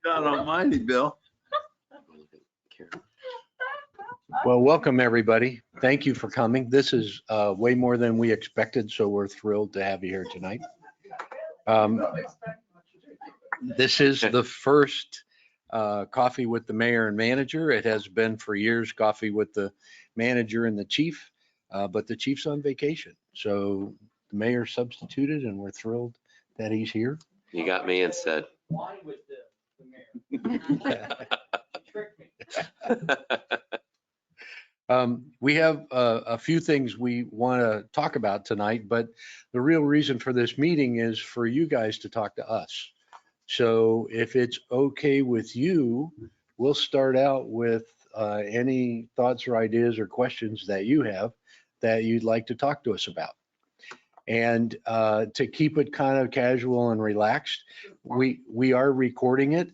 God almighty, Bill. Well, welcome, everybody. Thank you for coming. This is way more than we expected, so we're thrilled to have you here tonight. This is the first coffee with the mayor and manager. It has been for years coffee with the manager and the chief, but the chief's on vacation. So the mayor substituted and we're thrilled that he's here. You got me instead. Wine with the mayor. Tricked me. We have a few things we want to talk about tonight, but the real reason for this meeting is for you guys to talk to us. So if it's okay with you, we'll start out with any thoughts or ideas or questions that you have that you'd like to talk to us about. And to keep it kind of casual and relaxed, we are recording it,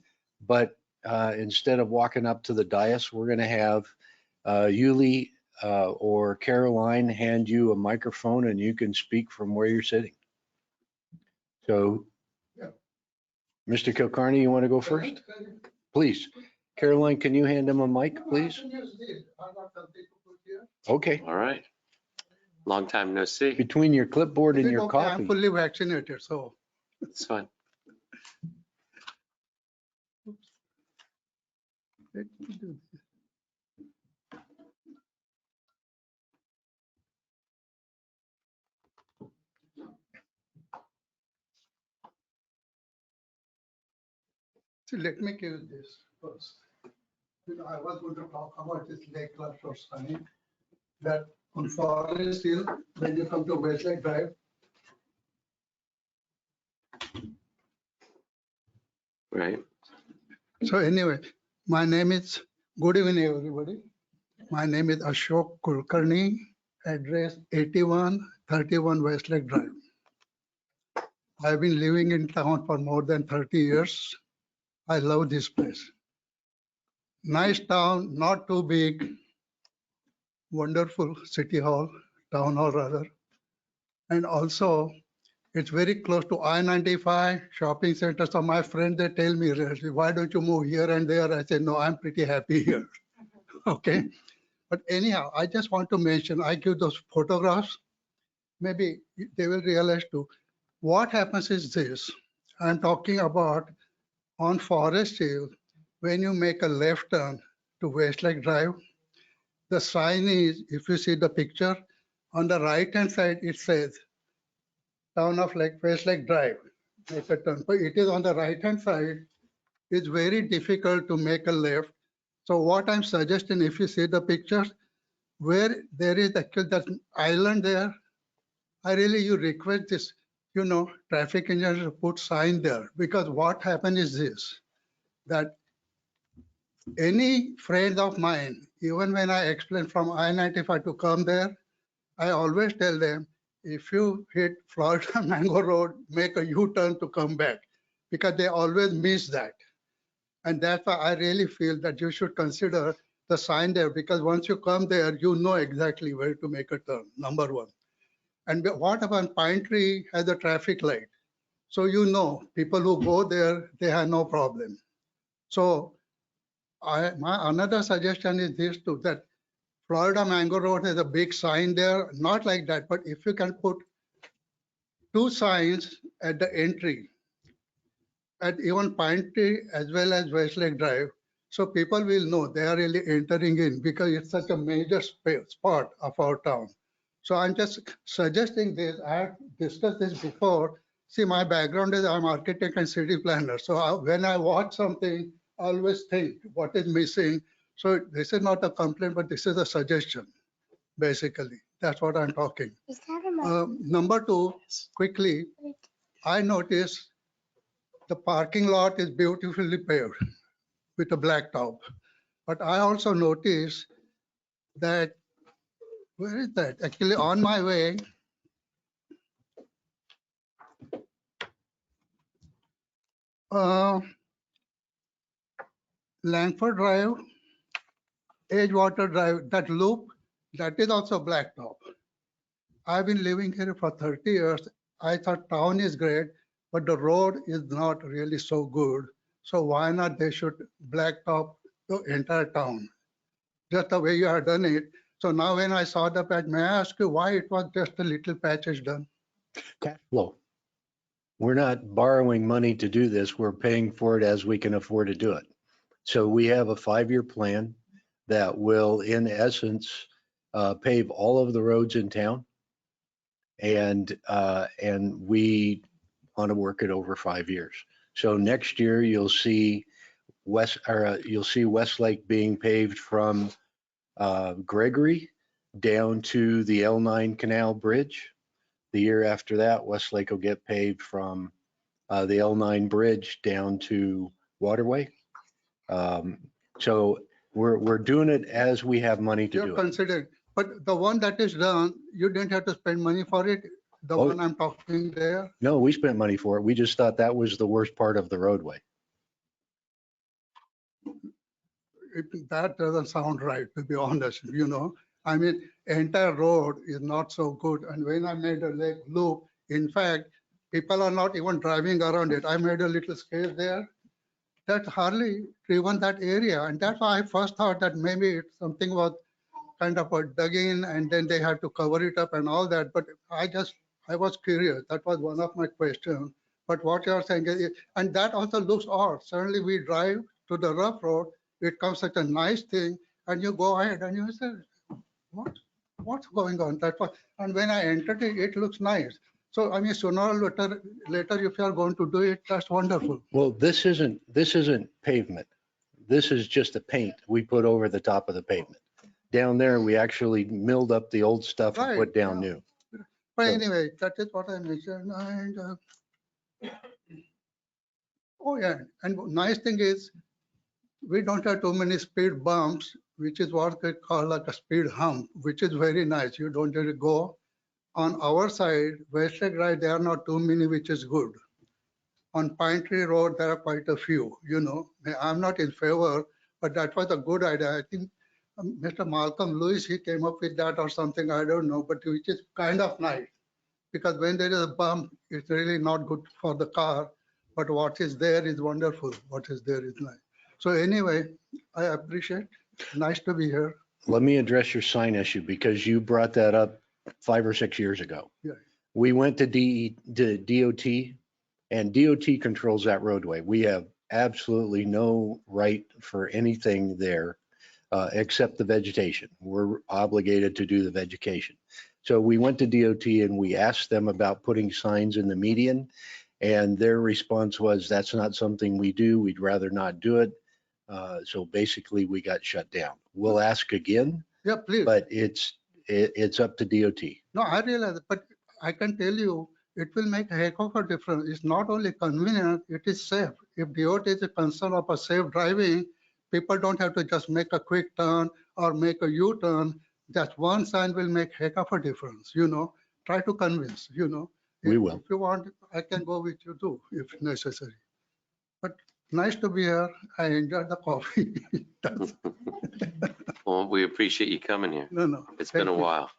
but instead of walking up to the dais, we're going to have Yuli or Caroline hand you a microphone and you can speak from where you're sitting. So, Mr. Kurkarni, you want to go first? Please. Caroline, can you hand him a mic, please? Okay. All right. Long time no see. Between your clipboard and your I'm coffee. fully vaccinated, so. It's fine. Let me do this. So let me give this first. I was going to talk about this Lake Shore sign that on Forest Hill, when you come to Westlake Drive, Right. so anyway, my name is, good evening, everybody. My name is Ashok Kurkarni, address 8131 Westlake Drive. I've been living in town for more than 30 years. I love this place. Nice town, not too big. Wonderful city hall, town hall rather. And also, it's very close to I-95 shopping center. So my friends, they tell me, why don't you move here and there? I say, no, I'm pretty happy here. Okay. But anyhow, I just want to mention, I give those photographs. Maybe they will realize too. What happens is this. I'm talking about on Forest Hill, when you make a left turn to Westlake Drive, the sign is, if you see the picture, on the right-hand side, it says, Town of Westlake Drive, make a turn. But it is on the right-hand side. It's very difficult to make a left. So what I'm suggesting, if you see the pictures, where there is actually that island there, you request this, traffic engineer to put sign there, because what happened is this, that any friend of mine, even when I explain from I-95 to come there, I always tell them, if you hit Florida Mango Road, make a U-turn to come back, because they always miss that. And that's why I really feel that you should consider the sign there, because once you come there, you know exactly where to make a turn, number one. And what about Pine Tree has a traffic light? So people who go there, they have no problem. So my another suggestion is this too, that Florida Mango Road has a big sign there, not like that, but if you can put 2 signs at the entry, at even Pine Tree as well as Westlake Drive, so people will know they are really entering in, because it's such a major spot of our town. So I'm just suggesting this. I have discussed this before. See, my background is I'm architect and city planner. So when I watch something, I always think what is missing. So this is not a complaint, but this is a suggestion, basically. That's what I'm talking. Number 2, quickly, I noticed the parking lot is beautifully paved with a black top. But I also noticed that, where is that? Actually, on my way, Langford Drive, Edgewater Drive, that loop, that is also blacktop. I've been living here for 30 years. I thought town is great, but the road is not really so good. So why not they should blacktop the entire town? Just the way you have done it. So now when I saw the patch, may I ask you why it was just a little patch is done? Cash flow. We're not borrowing money to do this. We're paying for it as we can afford to do it. So we have a 5-year plan that will, in essence, pave all of the roads in town. And we want to work it over 5 years. So next year you'll see Westlake being paved from Gregory down to the L9 Canal Bridge. The year after that, Westlake will get paved from the L9 Bridge down to Waterway. So we're doing it as we have money to You're do it. considering, but the one that is done, you didn't have to spend money for it. The Oh. one I'm talking there. No, we spent money for it. We just thought that was the worst part of the roadway. That doesn't sound right, to be honest, I mean, entire road is not so good. And when I made a lake loop, in fact, people are not even driving around it. I made a little space there. That hardly driven that area. And that's why I first thought that maybe something was kind of a dug in and then they had to cover it up and all that. But I was curious. That was one of my questions. But what you're saying is, and that also looks odd. Suddenly we drive to the rough road, it comes such a nice thing, and you go ahead and you say, what's going on? And when I entered it, it looks nice. So I mean, sooner or later, if you are going to do it, that's wonderful. Well, this isn't pavement. This is just a paint we put over the top of the pavement. Down there, we actually milled up the old stuff and put Right, down yeah. new. But So- anyway, that is what I mentioned. And oh yeah, and nice thing is, we don't have too many speed bumps, which is what they call like a speed hump, which is very nice. You don't really go. On our side, Westlake Drive, there are not too many, which is good. On Pine Tree Road, there are quite a few, I'm not in favor, but that was a good idea. I think Mr. Malcolm Lewis, he came up with that or something, I don't know, but which is kind of nice. Because when there is a bump, it's really not good for the car, but what is there is wonderful. What is there is nice. So anyway, I appreciate, nice to be here. Let me address your sign issue because you brought that up 5 or 6 years ago. Yeah. We went to DOT and DOT controls that roadway. We have absolutely no right for anything there except the vegetation. We're obligated to do the vegetation. So we went to DOT and we asked them about putting signs in the median. And their response was, that's not something we do. We'd rather not do it. So basically we got shut down. We'll ask again, Yeah, please. but it's up to DOT. No, I realize, but I can tell you, it will make a heck of a difference. It's not only convenient, it is safe. If DOT is a concern of a safe driving, people don't have to just make a quick turn or make a U-turn. Just one sign will make heck of a difference, Try to convince, We will. If you want, I can go with you too, if necessary. But nice to be here. I enjoyed the coffee. That's- Well, we appreciate you coming here. No. It's been a Thank you. while.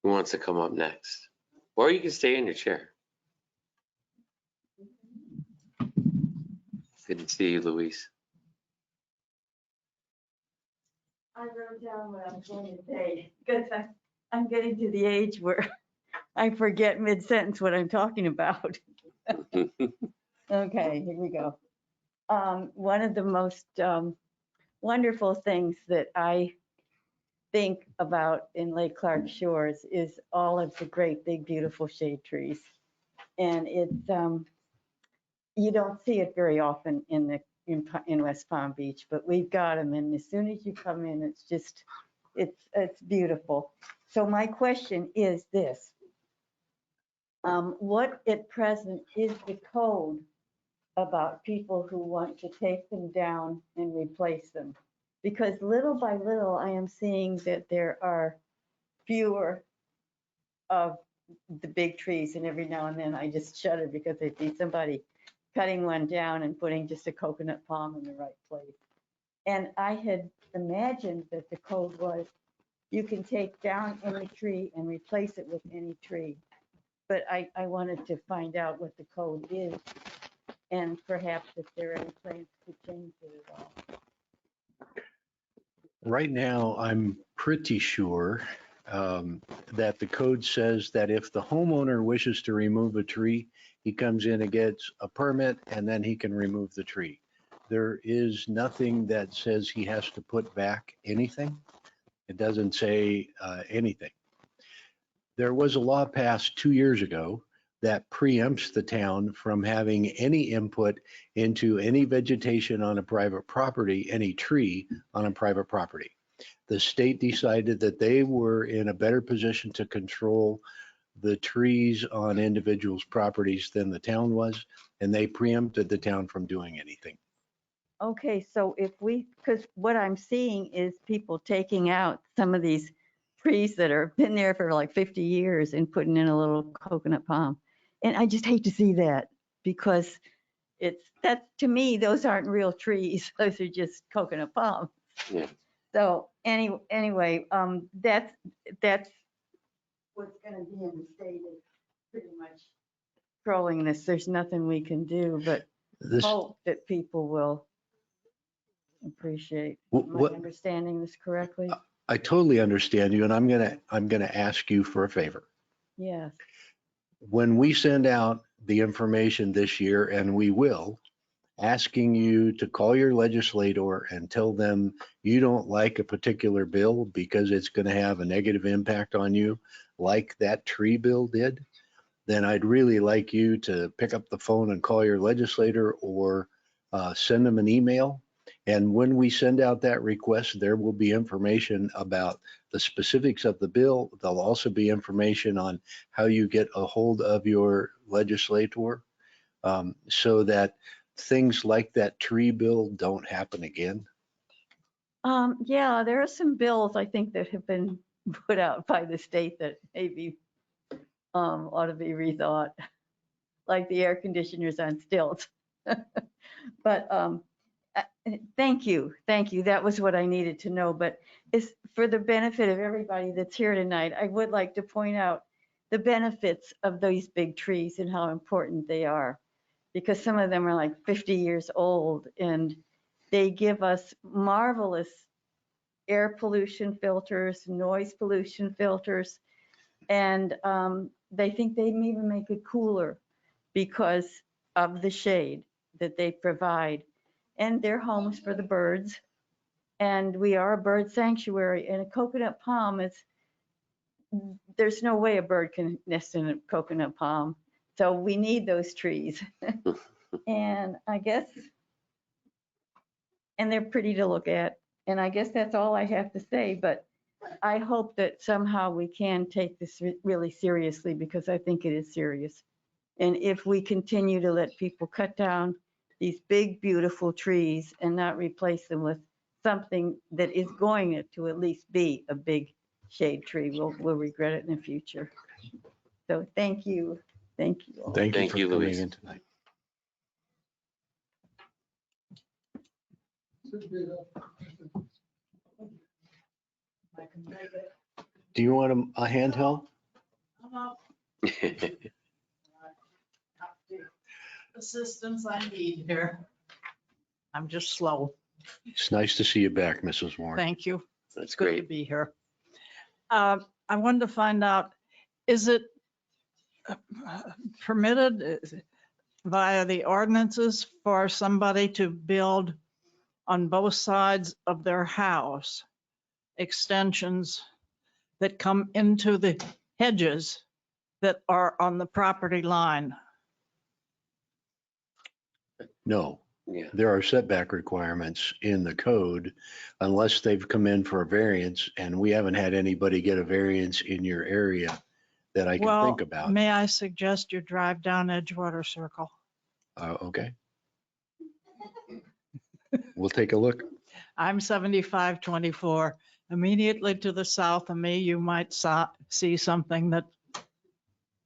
Who wants to come up next? Or you can stay in your chair. Good to see you, Luis. I wrote down what I was going to say, because I'm getting to the age where I forget mid-sentence what I'm talking about. Okay, here we go. One of the most wonderful things that I think about in Lake Clark Shores is all of the great, big, beautiful shade trees. And it's, you don't see it very often in West Palm Beach, but we've got them. And as soon as you come in, it's just, it's beautiful. So my question is this. What at present is the code about people who want to take them down and replace them? Because little by little, I am seeing that there are fewer of the big trees, and every now and then I just shudder because I see somebody cutting one down and putting just a coconut palm in the right place. And I had imagined that the code was you can take down any tree and replace it with any tree. But I wanted to find out what the code is and perhaps if there are any plans to change it at all. Right now, I'm pretty sure that the code says that if the homeowner wishes to remove a tree, he comes in and gets a permit and then he can remove the tree. There is nothing that says he has to put back anything. It doesn't say anything. There was a law passed 2 years ago that preempts the town from having any input into any vegetation on a private property, any tree on a private property. The state decided that they were in a better position to control the trees on individuals' properties than the town was, and they preempted the town from doing anything. Okay, so if because what I'm seeing is people taking out some of these trees that have been there for like 50 years and putting in a little coconut palm. And I just hate to see that because to me, those aren't real trees. Those are just coconut palms. Yeah. So anyway, that's what's gonna be in the state is pretty much controlling this. There's nothing we can do but hope that people will appreciate. Am I understanding this correctly? I totally understand you, and I'm gonna ask you for a favor. Yes. When we send out the information this year, and we will, asking you to call your legislator and tell them you don't like a particular bill because it's going to have a negative impact on you, like that tree bill did, then I'd really like you to pick up the phone and call your legislator or send them an email. And when we send out that request, there will be information about the specifics of the bill. There'll also be information on how you get a hold of your legislator so that things like that tree bill don't happen again. Yeah, there are some bills I think that have been put out by the state that maybe ought to be rethought, like the air conditioners on stilts. But thank you. That was what I needed to know. But it's for the benefit of everybody that's here tonight, I would like to point out the benefits of these big trees and how important they are, because some of them are like 50 years old and they give us marvelous air pollution filters, noise pollution filters, and they think they may even make it cooler because of the shade that they provide. And they're homes for the birds. And we are a bird sanctuary, and a coconut palm there's no way a bird can nest in a coconut palm. So we need those trees. And they're pretty to look at. And I guess that's all I have to say, but I hope that somehow we can take this really seriously because I think it is serious. And if we continue to let people cut down these big, beautiful trees and not replace them with something that is going to at least be a big shade tree, we'll regret it in the future. So thank you. Thank you all. Thank you Thank for you, coming Louise. in tonight. Do you want a handheld? Assistance I need here. I'm just slow. It's nice to see you back, Mrs. Warren. Thank you. That's Good to great. be here. I wanted to find out, is it permitted via the ordinances for somebody to build on both sides of their house extensions that come into the hedges that are on the property line? No, Yeah. there are setback requirements in the code unless they've come in for a variance, and we haven't had anybody get a variance in your area that I can think about. May I suggest you drive down Edgewater Circle? Okay. We'll take a look. I'm 7524. Immediately to the south of me, you might see something that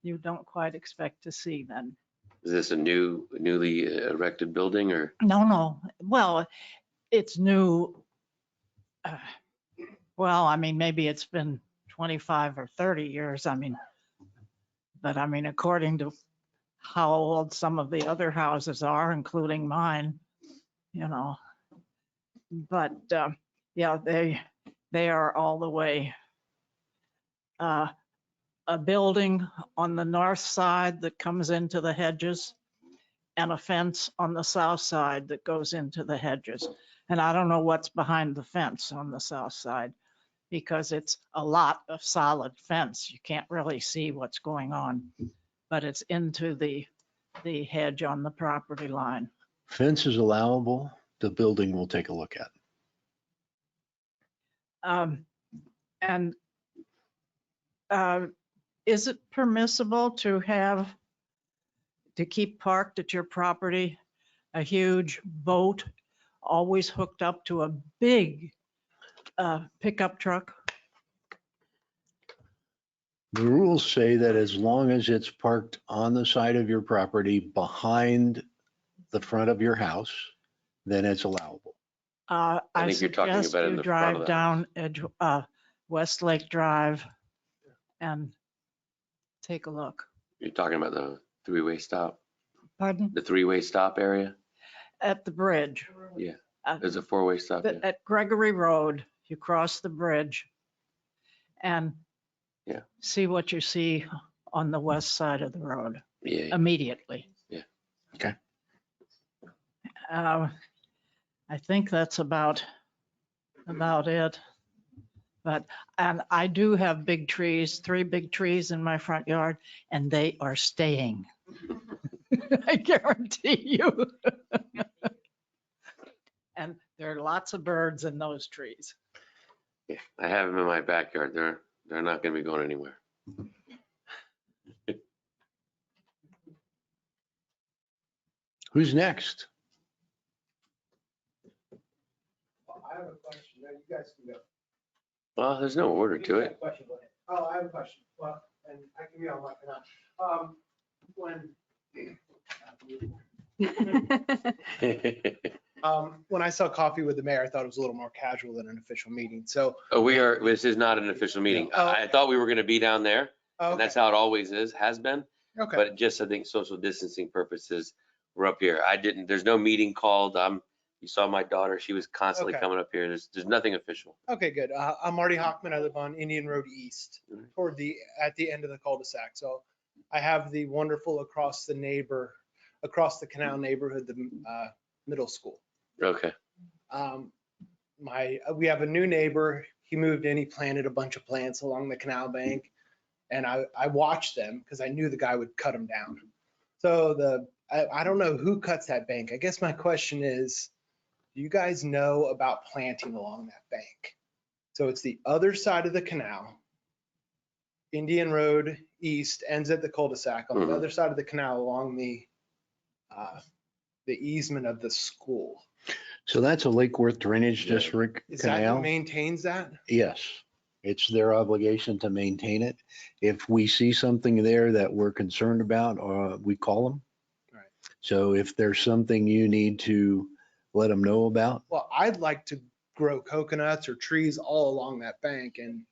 you don't quite expect to see then. Is this a newly erected building or? No. Well, it's new Well, I mean, maybe it's been 25 or 30 years. I mean, but I mean, according to how old some of the other houses are, including mine, you know. But yeah, they are all the way. A building on the north side that comes into the hedges and a fence on the south side that goes into the hedges. And I don't know what's behind the fence on the south side because it's a lot of solid fence. You can't really see what's going on, but it's into the hedge on the property line. Fence is allowable. The building we'll take a look at. And is it permissible to keep parked at your property a huge boat always hooked up to a big pickup truck? The rules say that as long as it's parked on the side of your property behind the front of your house, then it's allowable. I think you're talking suggest about in you the front of drive the house. down Westlake Drive and take a look. You're talking about the three-way stop, Pardon? the three-way stop area? At the bridge. Yeah. Uh, There's a four-way stop. Yeah. At Gregory Road, you cross the bridge and Yeah. see what you see on the west side of the road Yeah. immediately. Yeah. Okay. I think that's about it. But, and I do have big trees, 3 big trees in my front yard, and they are staying. I guarantee you. And there are lots of birds in those trees. Yeah. I have them in my backyard. They're not going to be going anywhere. Who's next? I have a question. No, you guys can go. Well, there's no order to it. Question, go ahead. Oh, I have a question. Well, and I can be on my canal. When I saw Coffee with the Mayor, I thought it was a little more casual than an official meeting. So, This is not an official meeting. Oh. I thought we were going to be down there. And okay, that's how it always has been. okay, But just, I think, social distancing purposes, we're up here. There's no meeting called. You saw my daughter. She was constantly Okay. coming up here. There's nothing official. okay, good. I'm Marty Hoffman. I live on Indian Road East, Mhm. at the end of the cul-de-sac. So I have the wonderful across the canal neighborhood, the middle school. Okay. We have a new neighbor. He moved in, he planted a bunch of plants along the canal bank. And I watched them because I knew the guy would cut them down. So I don't know who cuts that bank. I guess my question is, do you guys know about planting along that bank? So it's the other side of the canal. Indian Road East ends at the cul-de-sac. On Mhm. the other side of the canal along the easement of the school. So that's a Lake Worth Drainage Yeah. District Is that who canal. maintains that? Yes, it's their obligation to maintain it. If we see something there that we're concerned about, we call them. Right. So if there's something you need to let them know about, Well, I'd like to grow coconuts or trees all along that bank, and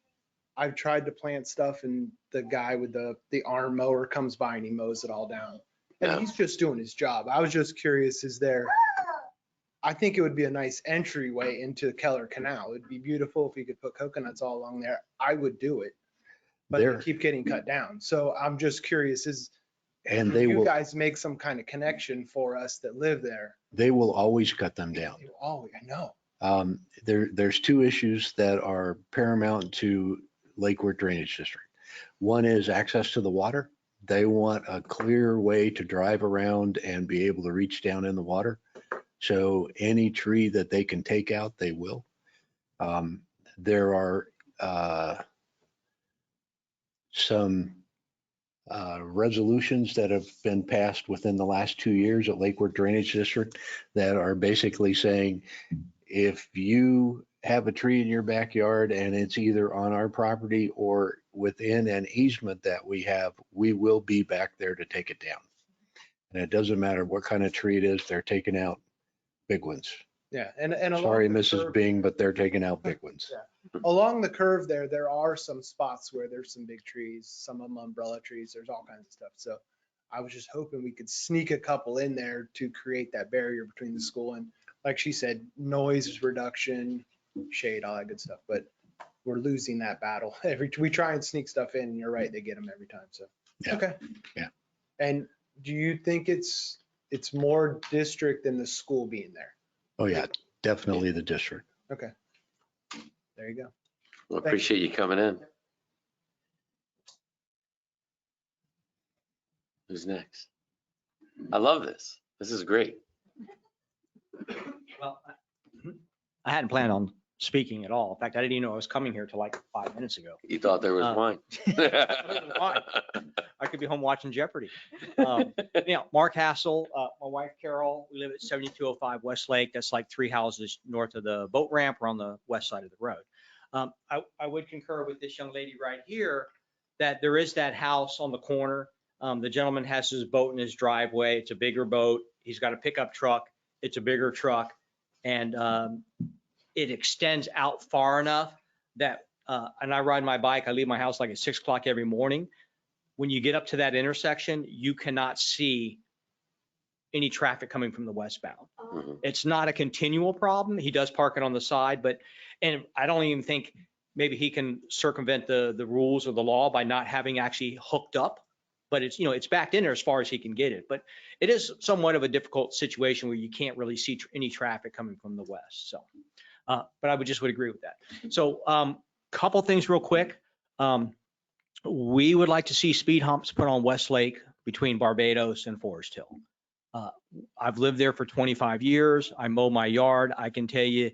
I've tried to plant stuff, and the guy with the arm mower comes by and he mows it all down. And Yeah. he's just doing his job. I was just curious, I think it would be a nice entryway into Keller Canal. It'd be beautiful if we could put coconuts all along there. I would do it. But There- they keep getting cut down. So I'm just curious, and you guys make some kind of connection for us that live there? they will always cut them down. Oh, I know. There's 2 issues that are paramount to Lake Worth Drainage District. One is access to the water. They want a clear way to drive around and be able to reach down in the water. So any tree that they can take out, they will. There are some resolutions that have been passed within the last 2 years at Lake Worth Drainage District that are basically saying, if you have a tree in your backyard and it's either on our property or within an easement that we have, we will be back there to take it down. And it doesn't matter what kind of tree it is, they're taking out big ones. Yeah, and along Sorry, the Mrs. curve- Bing, but they're taking out big ones. Along the curve there are some spots where there's some big trees, some of them umbrella trees, there's all kinds of stuff. So I was just hoping we could sneak a couple in there to create that barrier between the school and, like she said, noise reduction, shade, all that good stuff. But we're losing that battle. We try and sneak stuff in, and you're right, they get them every time. So, Yeah. okay. Yeah. And do you think it's more district than the school being there? Oh, yeah, definitely the district. Okay. There you go. Well, appreciate you coming in. Who's next? I love this. This is great. Well, I hadn't planned on speaking at all. In fact, I didn't even know I was coming here till like 5 minutes ago. You thought there was wine. I could be home watching Jeopardy. Mark Hassel, my wife Carol, we live at 7205 Westlake. That's like 3 houses north of the boat ramp. We're on the west side of the road. I would concur with this young lady right here that there is that house on the corner. The gentleman has his boat in his driveway. It's a bigger boat. He's got a pickup truck. It's a bigger truck. And it extends out far enough that, and I ride my bike, I leave my house like at 6 o'clock every morning. When you get up to that intersection, you cannot see any traffic coming from the westbound. Mhm. It's not a continual problem. He does park it on the side, and I don't even think maybe he can circumvent the rules or the law by not having actually hooked up. But it's backed in there as far as he can get it. But it is somewhat of a difficult situation where you can't really see any traffic coming from the west. So, but I would agree with that. So, couple things real quick. We would like to see speed humps put on Westlake between Barbados and Forest Hill. I've lived there for 25 years. I mow my yard. I can tell you,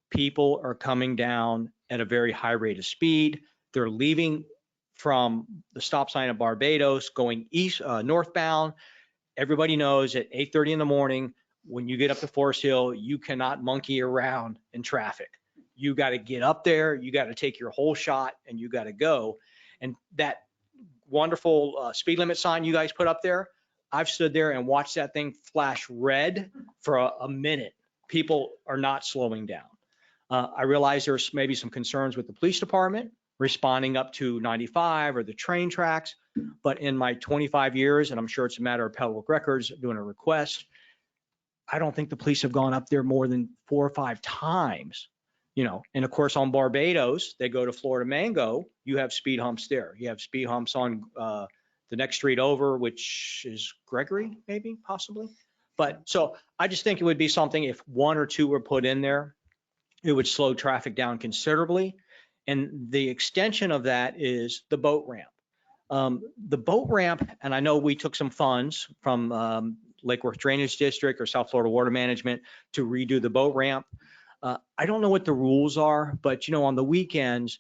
people are coming down at a very high rate of speed. They're leaving from the stop sign of Barbados going east, northbound. Everybody knows at 8:30 in the morning, when you get up to Forest Hill, you cannot monkey around in traffic. You got to get up there, you got to take your whole shot, and you got to go. And that wonderful speed limit sign you guys put up there, I've stood there and watched that thing flash red for a minute. People are not slowing down. I realize there's maybe some concerns with the police department responding up to 95 or the train tracks. But in my 25 years, and I'm sure it's a matter of public records doing a request, I don't think the police have gone up there more than 4 or 5 times, and of course on Barbados, they go to Florida Mango, you have speed humps there. You have speed humps on the next street over, which is Gregory, maybe, possibly. But so I just think it would be something if 1 or 2 were put in there, it would slow traffic down considerably. And the extension of that is the boat ramp. The boat ramp, and I know we took some funds from Lake Worth Drainage District or South Florida Water Management to redo the boat ramp. I don't know what the rules are, but on the weekends,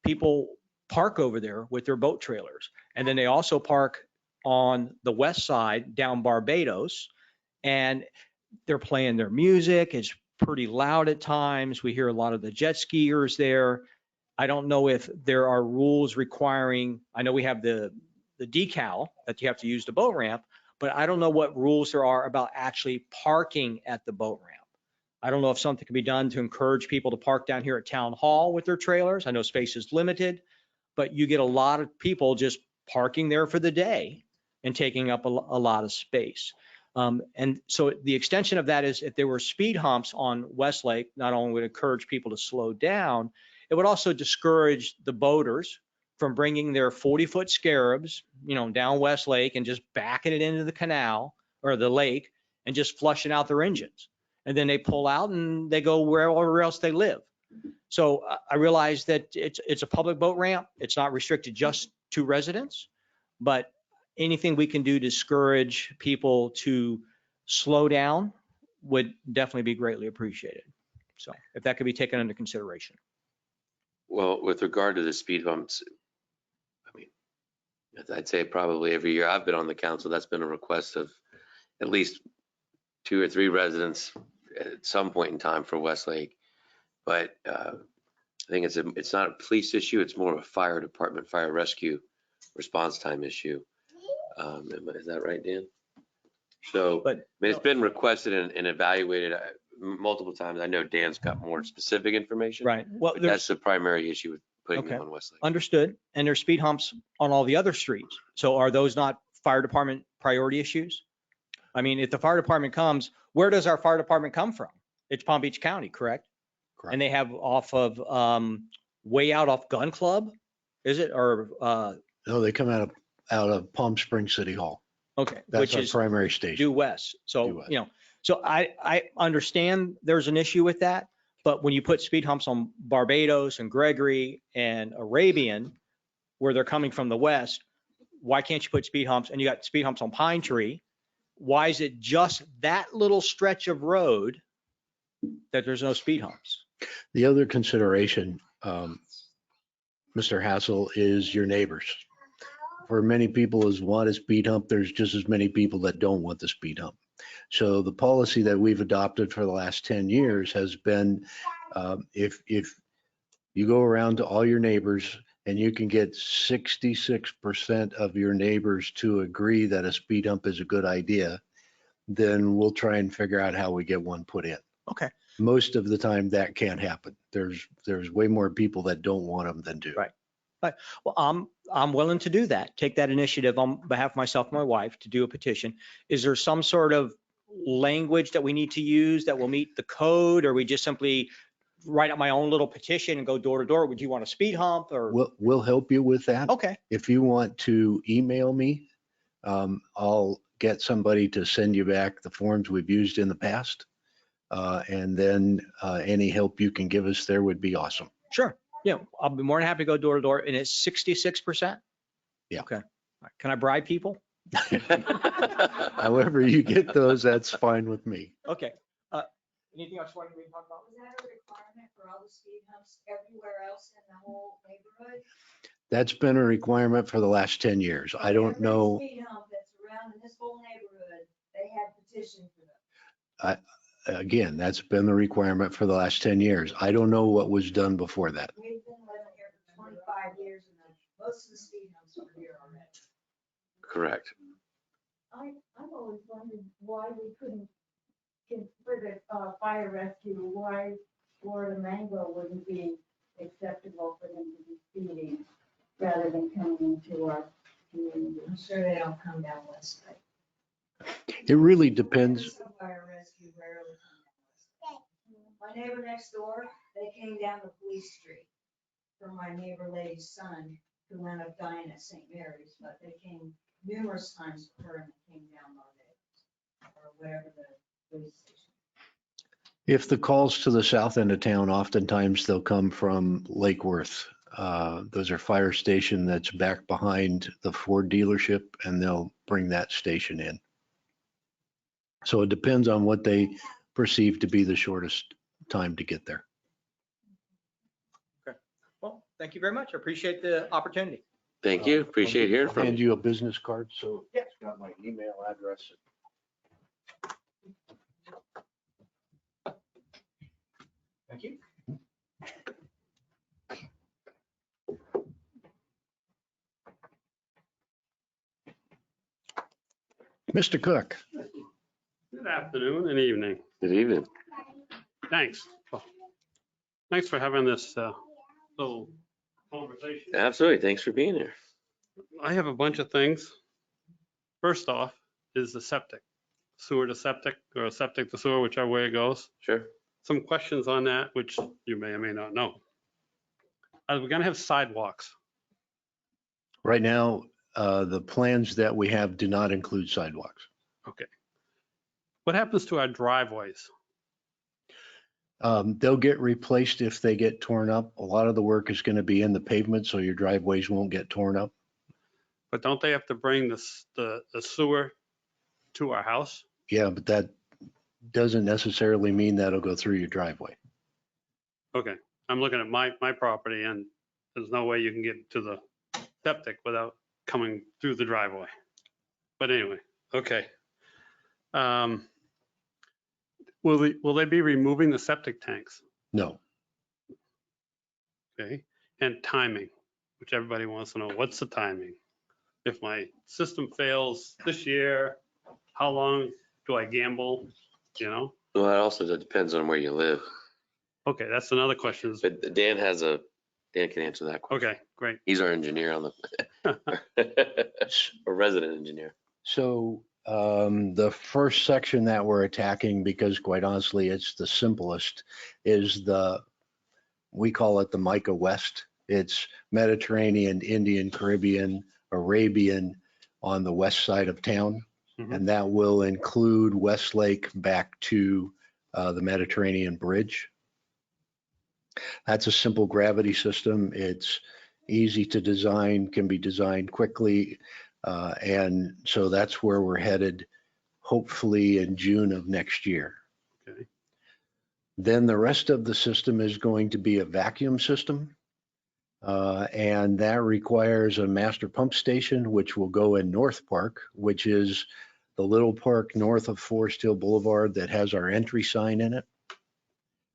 people park over there with their boat trailers. And then they also park on the west side down Barbados, and they're playing their music. It's pretty loud at times. We hear a lot of the jet skiers there. I don't know if there are rules requiring, I know we have the decal that you have to use the boat ramp, but I don't know what rules there are about actually parking at the boat ramp. I don't know if something can be done to encourage people to park down here at Town Hall with their trailers. I know space is limited, but you get a lot of people just parking there for the day and taking up a lot of space. And so the extension of that is if there were speed humps on Westlake, not only would it encourage people to slow down, it would also discourage the boaters from bringing their 40-foot scarabs, down Westlake and just backing it into the canal or the lake and just flushing out their engines. And then they pull out and they go wherever else they live. So I realize that it's a public boat ramp. It's not restricted just to residents, but anything we can do to discourage people to slow down would definitely be greatly appreciated. So if that could be taken into consideration. Well, with regard to the speed bumps, I mean, I'd say probably every year I've been on the council, that's been a request of at least 2 or 3 residents at some point in time for Westlake. But I think it's not a police issue. It's more of a fire department, fire rescue response time issue. Is that right, Dan? So, But I mean, it's been requested and evaluated. multiple times. I know Dan's got more specific information. Right. Well, But there's, that's the primary issue with putting them Okay. on Westlake. understood. And there's speed humps on all the other streets. So are those not fire department priority issues? I mean, if the fire department comes, where does our fire department come from? It's Palm Beach County, correct? Correct. And they have off of, way out off Gun Club, is it? Or, No, they come out of Palm Springs City Hall. okay, That's which our is primary station. due west. Due So, west. so I understand there's an issue with that. But when you put speed humps on Barbados and Gregory and Arabian, where they're coming from the west, why can't you put speed humps? And you got speed humps on Pine Tree. Why is it just that little stretch of road that there's no speed humps? The other consideration, Mr. Hassel, is your neighbors. For many people who want a speed hump, there's just as many people that don't want the speed hump. So the policy that we've adopted for the last 10 years has been, if you go around to all your neighbors and you can get 66% of your neighbors to agree that a speed hump is a good idea, then we'll try and figure out how we get one put in. Okay. Most of the time that can't happen. There's way more people that don't want them than do. Right. Well, I'm willing to do that. Take that initiative on behalf of myself and my wife to do a petition. Is there some sort of language that we need to use that will meet the code, or we just simply write up my own little petition and go door to door? Would you want a speed hump or? We'll help you with that. Okay. If you want to email me, I'll get somebody to send you back the forms we've used in the past. And then any help you can give us there would be awesome. Sure. Yeah, I'll be more than happy to go door to door. And it's 66%? Yeah. Okay. All right. Can I bribe people? However you get those, that's fine with me. Okay. Anything else you wanted me to talk about? Was that a requirement for all the speed humps everywhere else in the whole neighborhood? That's been a requirement for the last 10 years. I don't Every know. Speed hump that's around in this whole neighborhood, they had petitioned for them. Again, that's been the requirement for the last 10 years. I don't know what was done before that. We've been living here for 25 years and most of the speed humps are here already. Correct. I've always wondered why we couldn't, for the fire rescue, why Florida Mango wouldn't be acceptable for them to be speeding rather than coming into our community. I'm sure they don't come down West Side. It really depends. Fire rescue rarely come down West Side. My neighbor next door, they came down the police street for my neighbor lady's son who wound up dying at St. Mary's, but they came numerous times for her and they came down Barbados or whatever the police station. If the calls to the south end of town, oftentimes they'll come from Lake Worth. Those are fire station that's back behind the Ford dealership, and they'll bring that station in. So it depends on what they perceive to be the shortest time to get there. Okay. Well, thank you very much. I appreciate the opportunity. Thank you. Appreciate hearing I'll from hand you. you a business card, so Yeah. it's got my email address. Thank you. Mr. Cook. Good afternoon and evening. Good evening. Thanks. Thanks for having this little conversation. Absolutely. Thanks for being here. I have a bunch of things. First off is the septic, sewer to septic or septic to sewer, whichever way it goes. Sure. Some questions on that, which you may or may not know. Are we going to have sidewalks? Right now, the plans that we have do not include sidewalks. Okay. What happens to our driveways? They'll get replaced if they get torn up. A lot of the work is going to be in the pavement, so your driveways won't get torn up. But don't they have to bring the sewer to our house? Yeah, but that doesn't necessarily mean that'll go through your driveway. Okay, I'm looking at my property and there's no way you can get to the septic without coming through the driveway. But anyway, okay. Will they be removing the septic tanks? No. Okay, and timing, which everybody wants to know. What's the timing? If my system fails this year, how long do I gamble? You know? Well, it also depends on where you live. Okay, that's another question. But Dan can answer that question. Okay, great. He's our engineer on the, a resident engineer. So the first section that we're attacking, because quite honestly, it's the simplest, is we call it the Micah West. It's Mediterranean, Indian, Caribbean, Arabian on the west side of town. Mhm. And that will include Westlake back to the Mediterranean Bridge. That's a simple gravity system. It's easy to design, can be designed quickly. And so that's where we're headed, hopefully in June of next year. Okay. Then the rest of the system is going to be a vacuum system. And that requires a master pump station, which will go in North Park, which is the little park north of Forest Hill Boulevard that has our entry sign in it.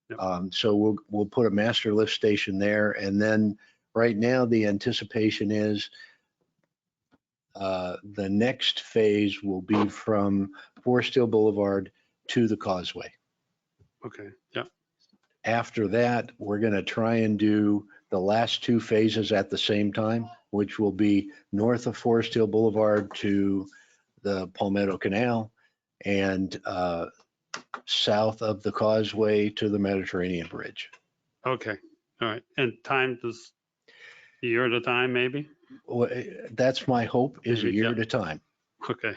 Yep. So we'll put a master lift station there. And then right now the anticipation is the next phase will be from Forest Hill Boulevard to the Causeway. Okay, yeah. After that, we're going to try and do the last two phases at the same time, which will be north of Forest Hill Boulevard to the Palmetto Canal and south of the Causeway to the Mediterranean Bridge. Okay, all right. And time does a year at a time, maybe? Well, that's my hope, is a Maybe, year yeah. at a time. Okay,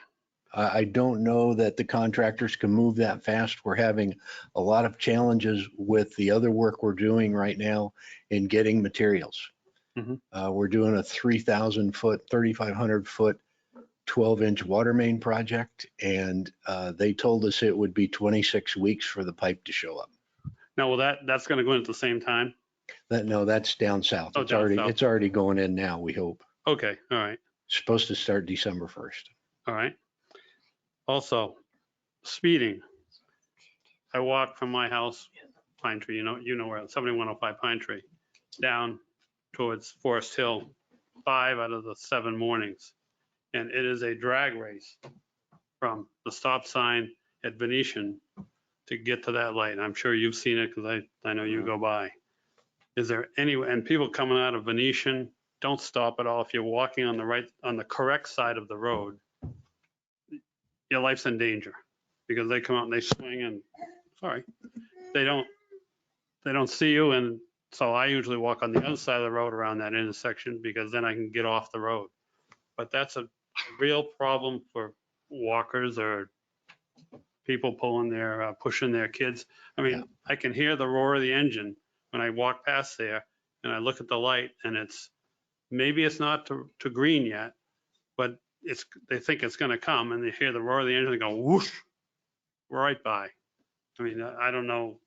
I don't know that the contractors can move that fast. We're having a lot of challenges with the other work we're doing right now in getting materials. Mhm. We're doing a 3,000 foot, 3,500 foot, 12-inch water main project, and they told us it would be 26 weeks for the pipe to show up. now, well, that's going to go in at the same time? No, that's down south. Oh, down south. It's already going in now, we hope. Okay, all right, Supposed to start December 1st. all right. Also, speeding. I walk from my house, Pine Tree, you know where, 7105 Pine Tree, down towards Forest Hill, 5 out of the 7 mornings. And it is a drag race from the stop sign at Venetian to get to that light. I'm sure you've seen it because I know you go by. Is there any, and people coming out of Venetian, don't stop at all. If you're walking on the correct side of the road, your life's in danger because they come out and they swing and, sorry, they don't see you. And so I usually walk on the other side of the road around that intersection because then I can get off the road. But that's a real problem for walkers or people pushing their kids. I mean, I can hear the roar of the engine when I walk past there and I look at the light and maybe it's not to green yet, but they think it's going to come and they hear the roar of the engine and go whoosh right by. I mean, I don't know,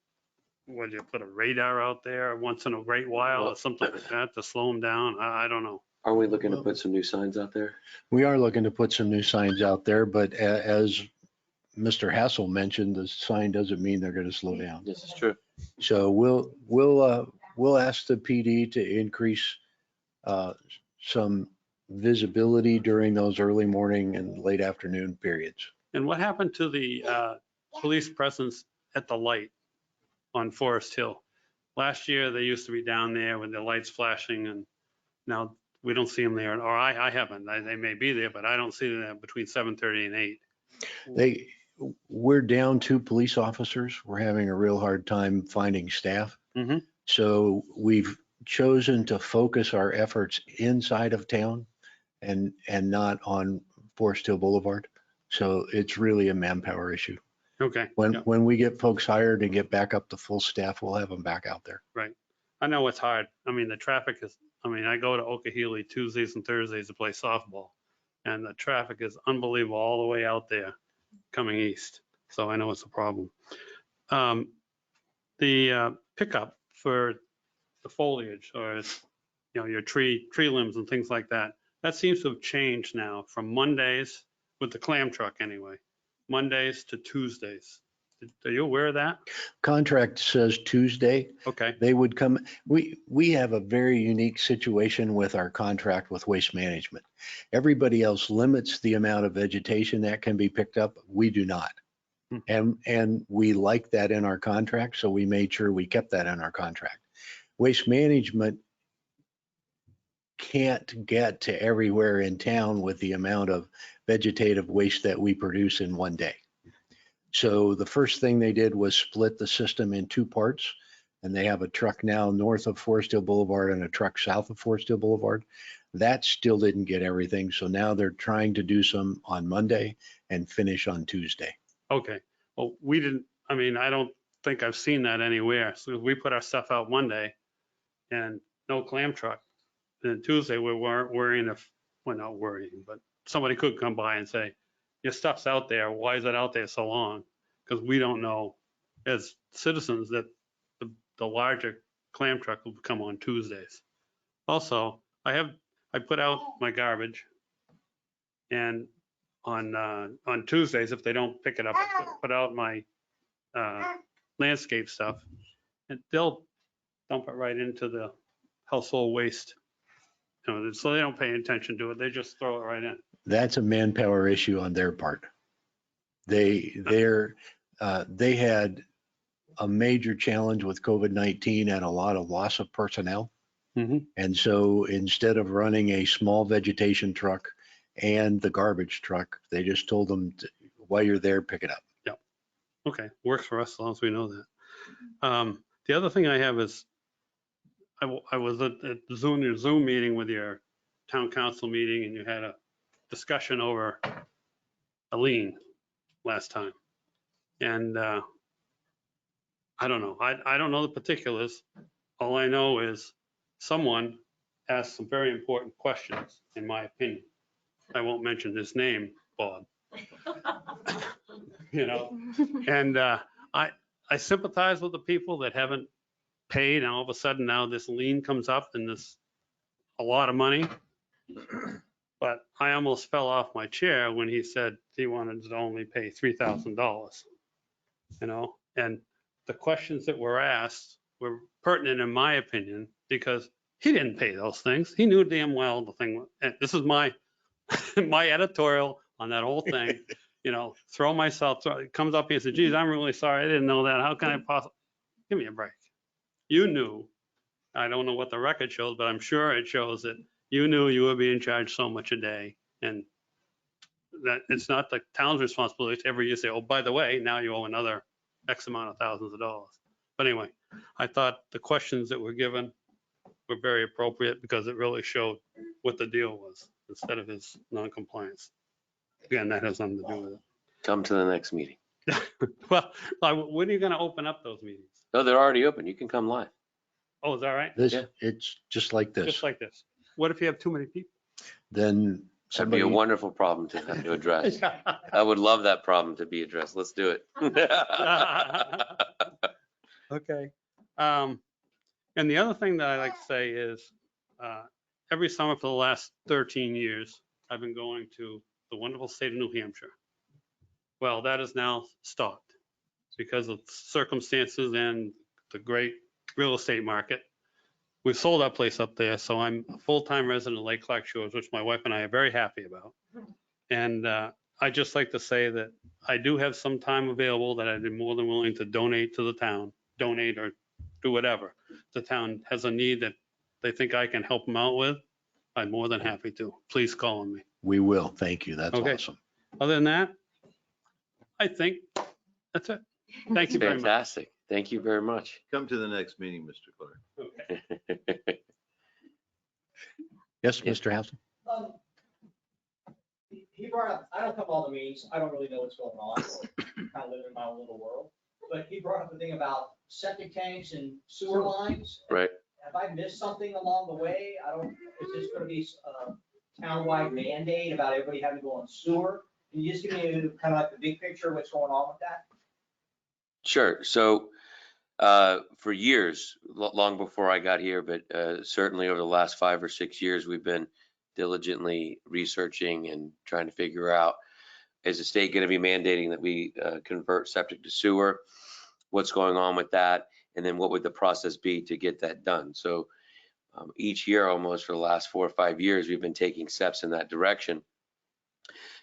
would you put a radar out there once in a great while or something like that to slow them down? I don't know. Are we looking to put some new signs out there? We are looking to put some new signs out there, but as Mr. Hassel mentioned, the sign doesn't mean they're going to slow down. This is true. So we'll ask the PD to increase some visibility during those early morning and late afternoon periods. And what happened to the police presence at the light on Forest Hill? Last year, they used to be down there with the lights flashing and now we don't see them there, or I haven't. They may be there, but I don't see them between 7:30 and 8. We're down 2 police officers. We're having a real hard time finding staff. Mhm. So we've chosen to focus our efforts inside of town and not on Forest Hill Boulevard. So it's really a manpower issue. Okay. When we get folks hired and get back up to full staff, we'll have them back out there. Right. I know it's hard. I mean, the traffic is, I go to Okehele Tuesdays and Thursdays to play softball and the traffic is unbelievable all the way out there coming east. So I know it's a problem. The pickup for the foliage or, your tree limbs and things like that, that seems to have changed now from Mondays with the clam truck anyway, Mondays to Tuesdays. Are you aware of that? Contract says Tuesday. Okay. They would come. We have a very unique situation with our contract with Waste Management. Everybody else limits the amount of vegetation that can be picked up. We do not. And we like that in our contract, so we made sure we kept that in our contract. Waste management can't get to everywhere in town with the amount of vegetative waste that we produce in one day. So the first thing they did was split the system in two parts, and they have a truck now north of Forest Hill Boulevard and a truck south of Forest Hill Boulevard. That still didn't get everything, so now they're trying to do some on Monday and finish on Tuesday. Okay, well, we didn't, I mean, I don't think I've seen that anywhere. So we put our stuff out Monday and no clam truck. Then Tuesday, we weren't worrying if, well, not worrying, but somebody could come by and say, your stuff's out there. Why is it out there so long? Because we don't know as citizens that the larger clam truck will come on Tuesdays. Also, I put out my garbage, and on Tuesdays, if they don't pick it up, I put out my landscape stuff, and they'll dump it right into the household waste. You know, so they don't pay attention to it. They just throw it right in. That's a manpower issue on their part. They had a major challenge with COVID-19 and a lot of loss of personnel. Mhm. And so instead of running a small vegetation truck and the garbage truck, they just told them, while you're there, pick it up. Okay, works for us as long as we know that. The other thing I have is, I was at the Zoom meeting with your town council meeting, and you had a discussion over a lien last time. And I don't know. I don't know the particulars. All I know is someone asked some very important questions, in my opinion. I won't mention his name, Bob. You know, and I sympathize with the people that haven't paid, and all of a sudden now this lien comes up and this a lot of money. But I almost fell off my chair when he said he wanted to only pay $3,000. You know, and the questions that were asked were pertinent in my opinion, because he didn't pay those things. He knew damn well the thing. And this is my my editorial on that whole thing. You know, throw myself, it comes up here and says, geez, I'm really sorry. I didn't know that. How can I possibly, give me a break. You knew, I don't know what the record shows, but I'm sure it shows that you knew you were being charged so much a day. And that it's not the town's responsibility to every year say, oh, by the way, now you owe another X amount of thousands of dollars. But anyway, I thought the questions that were given were very appropriate because it really showed what the deal was instead of his non-compliance. Again, that has nothing to do with it. Come to the next meeting. Well, when are you going to open up those meetings? No, they're already open. You can come live. Oh, is that right? Yeah. It's just like this. Just like this. What if you have too many people? Then That'd be somebody, a wonderful problem to have to address. I would love that problem to be addressed. Let's do it. Okay. And the other thing that I like to say is every summer for the last 13 years, I've been going to the wonderful state of New Hampshire. Well, that is now stopped because of circumstances and the great real estate market. We've sold our place up there, so I'm a full-time resident of Lake Clark Shores, which my wife and I are very happy about. And I'd just like to say that I do have some time available that I'd be more than willing to donate to the town, donate or do whatever. The town has a need that they think I can help them out with. I'm more than happy to. Please call on me. we will. Thank you. That's Okay. awesome. Other than that, I think that's it. Thank you very much. Fantastic. Thank you very much. Come to the next meeting, Mr. Clark. Okay. Yes, Mr. Houston? He brought up, I don't come to all the meetings, I don't really know what's going on, kind of live in my own little world. But he brought up the thing about septic tanks and sewer lines. Right. Have I missed something along the way? Is this gonna be a townwide mandate about everybody having to go on sewer? Can you just give me kind of like the big picture of what's going on with that? Sure. So for years, long before I got here, but certainly over the last 5 or 6 years, we've been diligently researching and trying to figure out, is the state going to be mandating that we convert septic to sewer? What's going on with that? And then what would the process be to get that done? So each year, almost for the last 4 or 5 years, we've been taking steps in that direction,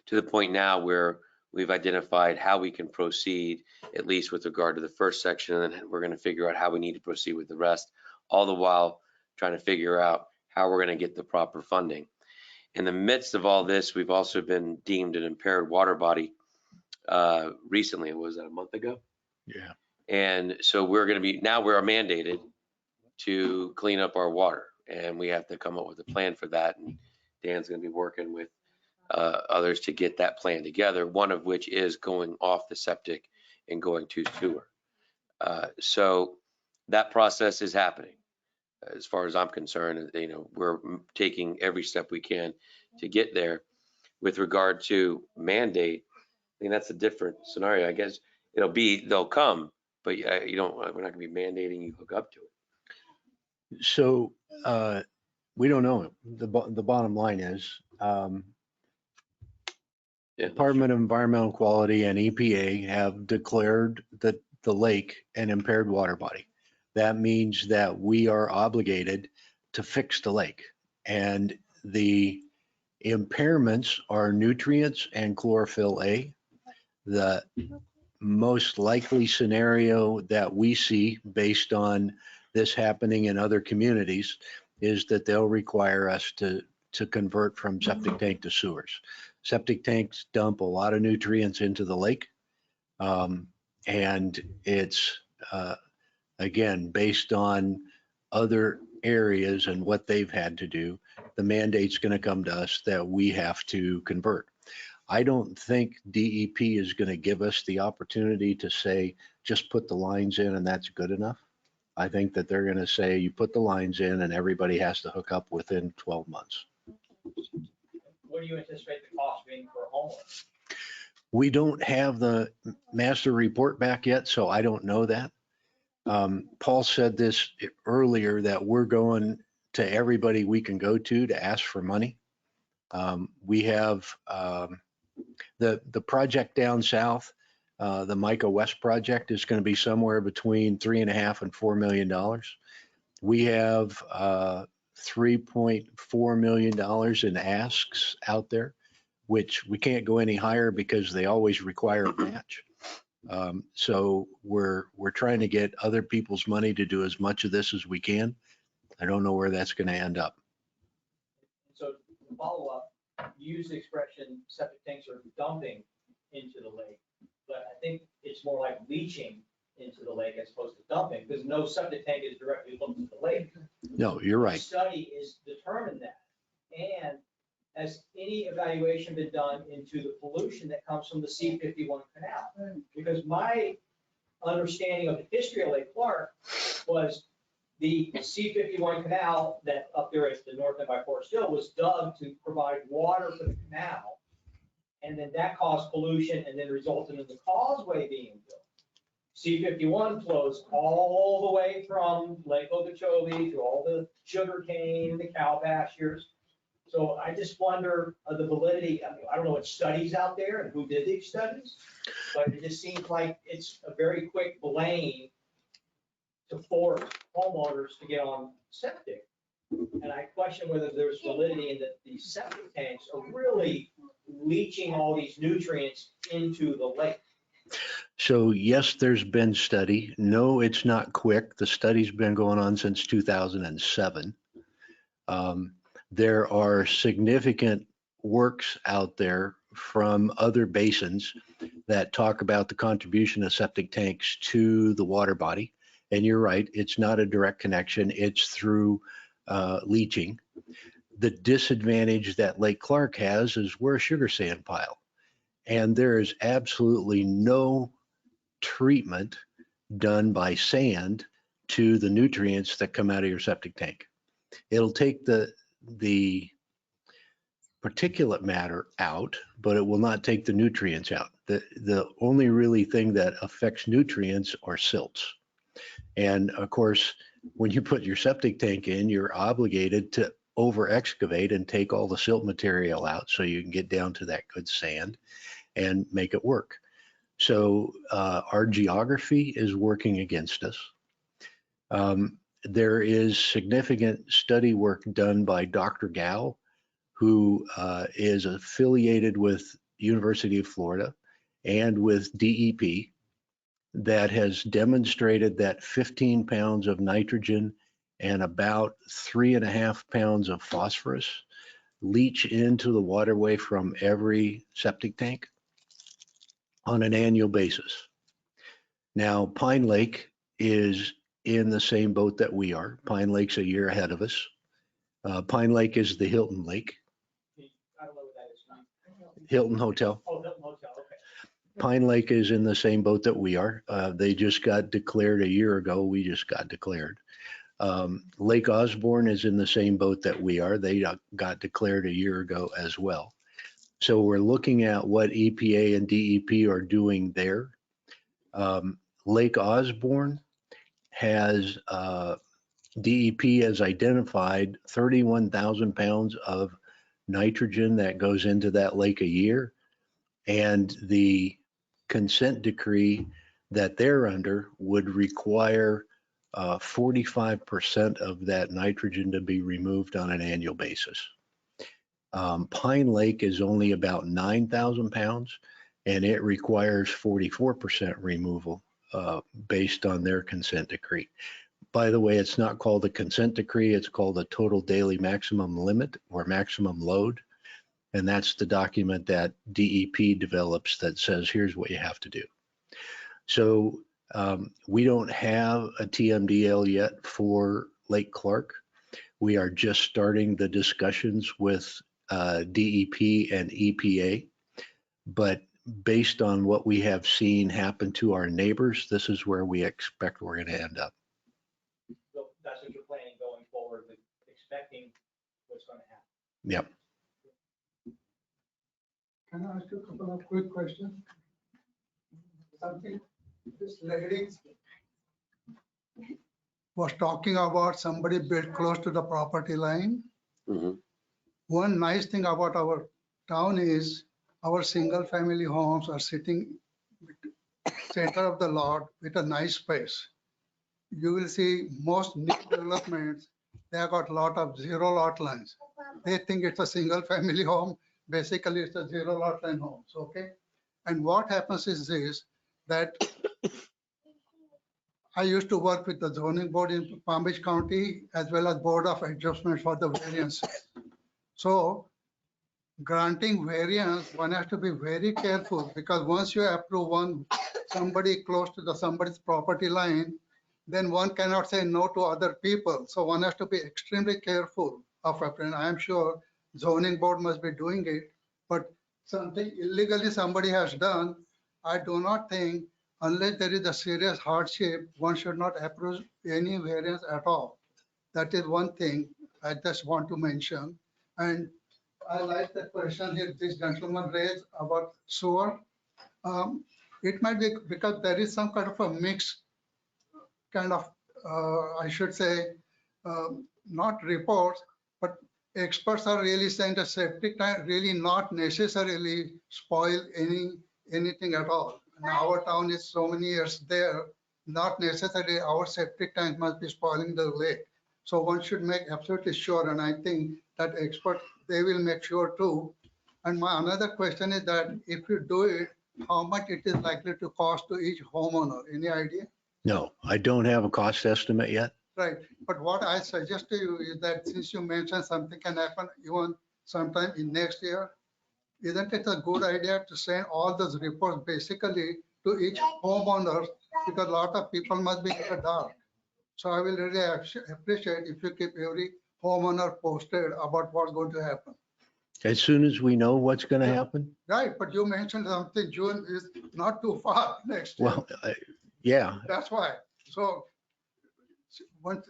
to the point now where we've identified how we can proceed, at least with regard to the first section, and then we're going to figure out how we need to proceed with the rest, all the while trying to figure out how we're going to get the proper funding. In the midst of all this, we've also been deemed an impaired water body recently. Was that a month ago? Yeah. And so we're going to be, now we're mandated to clean up our water, and we have to come up with a plan for that. And Dan's going to be working with others to get that plan together, one of which is going off the septic and going to sewer. So that process is happening. As far as I'm concerned, you know, we're taking every step we can to get there. With regard to mandate, I think that's a different scenario. I guess they'll come, but we're not going to be mandating you hook up to it. So we don't know. The bottom line is Department of Environmental Quality and EPA have declared that the lake an impaired water body. That means that we are obligated to fix the lake. And the impairments are nutrients and chlorophyll A. The most likely scenario that we see based on this happening in other communities is that they'll require us to convert from septic tank to sewers. Septic tanks dump a lot of nutrients into the lake. And it's, again, based on other areas and what they've had to do, the mandate's going to come to us that we have to convert. I don't think DEP is going to give us the opportunity to say, just put the lines in and that's good enough. I think that they're going to say, you put the lines in and everybody has to hook up within 12 months. What do you anticipate the cost being for a homeowner? We don't have the master report back yet, so I don't know that. Paul said this earlier, that we're going to everybody we can go to ask for money. We have the project down south, the Micah West project is going to be somewhere between $3.5 and $4 million. We have $3.4 million in asks out there, which we can't go any higher because they always require a match. So we're trying to get other people's money to do as much of this as we can. I don't know where that's going to end up. So to follow up, you use the expression septic tanks are dumping into the lake, but I think it's more like leaching into the lake as opposed to dumping, because no septic tank is directly hooked to the lake. No, you're right. The study is determined that. And has any evaluation been done into the pollution that comes from the C-51 canal? Because my understanding of the history of Lake Clark was the C-51 canal that up there at the north end by Forest Hill was dug to provide water for the canal. And then that caused pollution and then resulted in the causeway being built. C-51 flows all the way from Lake Okeechobee to all the sugar cane, the cow pastures. So I just wonder the validity. I mean, I don't know what studies out there and who did these studies, but it just seems like it's a very quick blame to force homeowners to get on septic. And I question whether there's validity in that these septic tanks are really leaching all these nutrients into the lake. So yes, there's been study. No, it's not quick. The study's been going on since 2007. There are significant works out there from other basins that talk about the contribution of septic tanks to the water body. And you're right, it's not a direct connection. It's through leaching. The disadvantage that Lake Clark has is we're a sugar sand pile. And there is absolutely no treatment done by sand to the nutrients that come out of your septic tank. It'll take the particulate matter out, but it will not take the nutrients out. The only really thing that affects nutrients are silts. And of course, when you put your septic tank in, you're obligated to over excavate and take all the silt material out so you can get down to that good sand and make it work. So our geography is working against us. There is significant study work done by Dr. Gao, who is affiliated with University of Florida and with DEP that has demonstrated that 15 pounds of nitrogen and about 3.5 pounds of phosphorus leach into the waterway from every septic tank on an annual basis. Now, Pine Lake is in the same boat that we are. Pine Lake's a year ahead of us. Pine Lake is the Hilton Lake, I don't know what that is. Hilton Hotel. Oh, Hilton Hotel, okay. Pine Lake is in the same boat that we are. They just got declared a year ago. We just got declared. Lake Osborne is in the same boat that we are. They got declared a year ago as well. So we're looking at what EPA and DEP are doing there. Lake Osborne has, DEP has identified 31,000 pounds of nitrogen that goes into that lake a year. And the consent decree that they're under would require 45% of that nitrogen to be removed on an annual basis. Pine Lake is only about 9,000 pounds, and it requires 44% removal based on their consent decree. By the way, it's not called a consent decree, it's called a total daily maximum limit or maximum load. And that's the document that DEP develops that says, here's what you have to do. So we don't have a TMDL yet for Lake Clark. We are just starting the discussions with DEP and EPA. But based on what we have seen happen to our neighbors, this is where we expect we're going to end up. So that's what you're planning going forward, with expecting what's going to happen. Yep. Can I ask you a couple of quick questions? Something, this lady was talking about somebody built close to the property line. Mhm. One nice thing about our town is our single family homes are sitting center of the lot with a nice space. You will see most new developments, they have got a lot of zero lot lines. They think it's a single family home. Basically, it's a zero lot line homes, okay? And what happens is this, that I used to work with the zoning board in Palm Beach County as well as Board of Adjustment for the variances. So granting variance, one has to be very careful, because once you approve somebody close to somebody's property line, then one cannot say no to other people. So one has to be extremely careful of approving. I am sure zoning board must be doing it, but something illegally somebody has done, I do not think, unless there is a serious hardship, one should not approve any variance at all. That is one thing I just want to mention. And I like the question here this gentleman raised about sewer. It might be because there is some kind of a mixed kind of, I should say, not reports, but experts are really saying that septic tank really not necessarily spoil anything at all. And our town is so many years there, not necessarily our septic tank must be spoiling the lake. So one should make absolutely sure, and I think that experts, they will make sure too. And my another question is that if you do it, how much it is likely to cost to each homeowner? Any idea? No, I don't have a cost estimate yet. Right, but what I suggest to you is that since you mentioned something can happen even sometime in next year, isn't it a good idea to send all those reports basically to each homeowner, because a lot of people must be in the dark. So I will really appreciate if you keep every homeowner posted about what's going to happen. As soon as we know what's going to happen. Right, but you mentioned something, June is not too far next year. Well, yeah. That's why. So once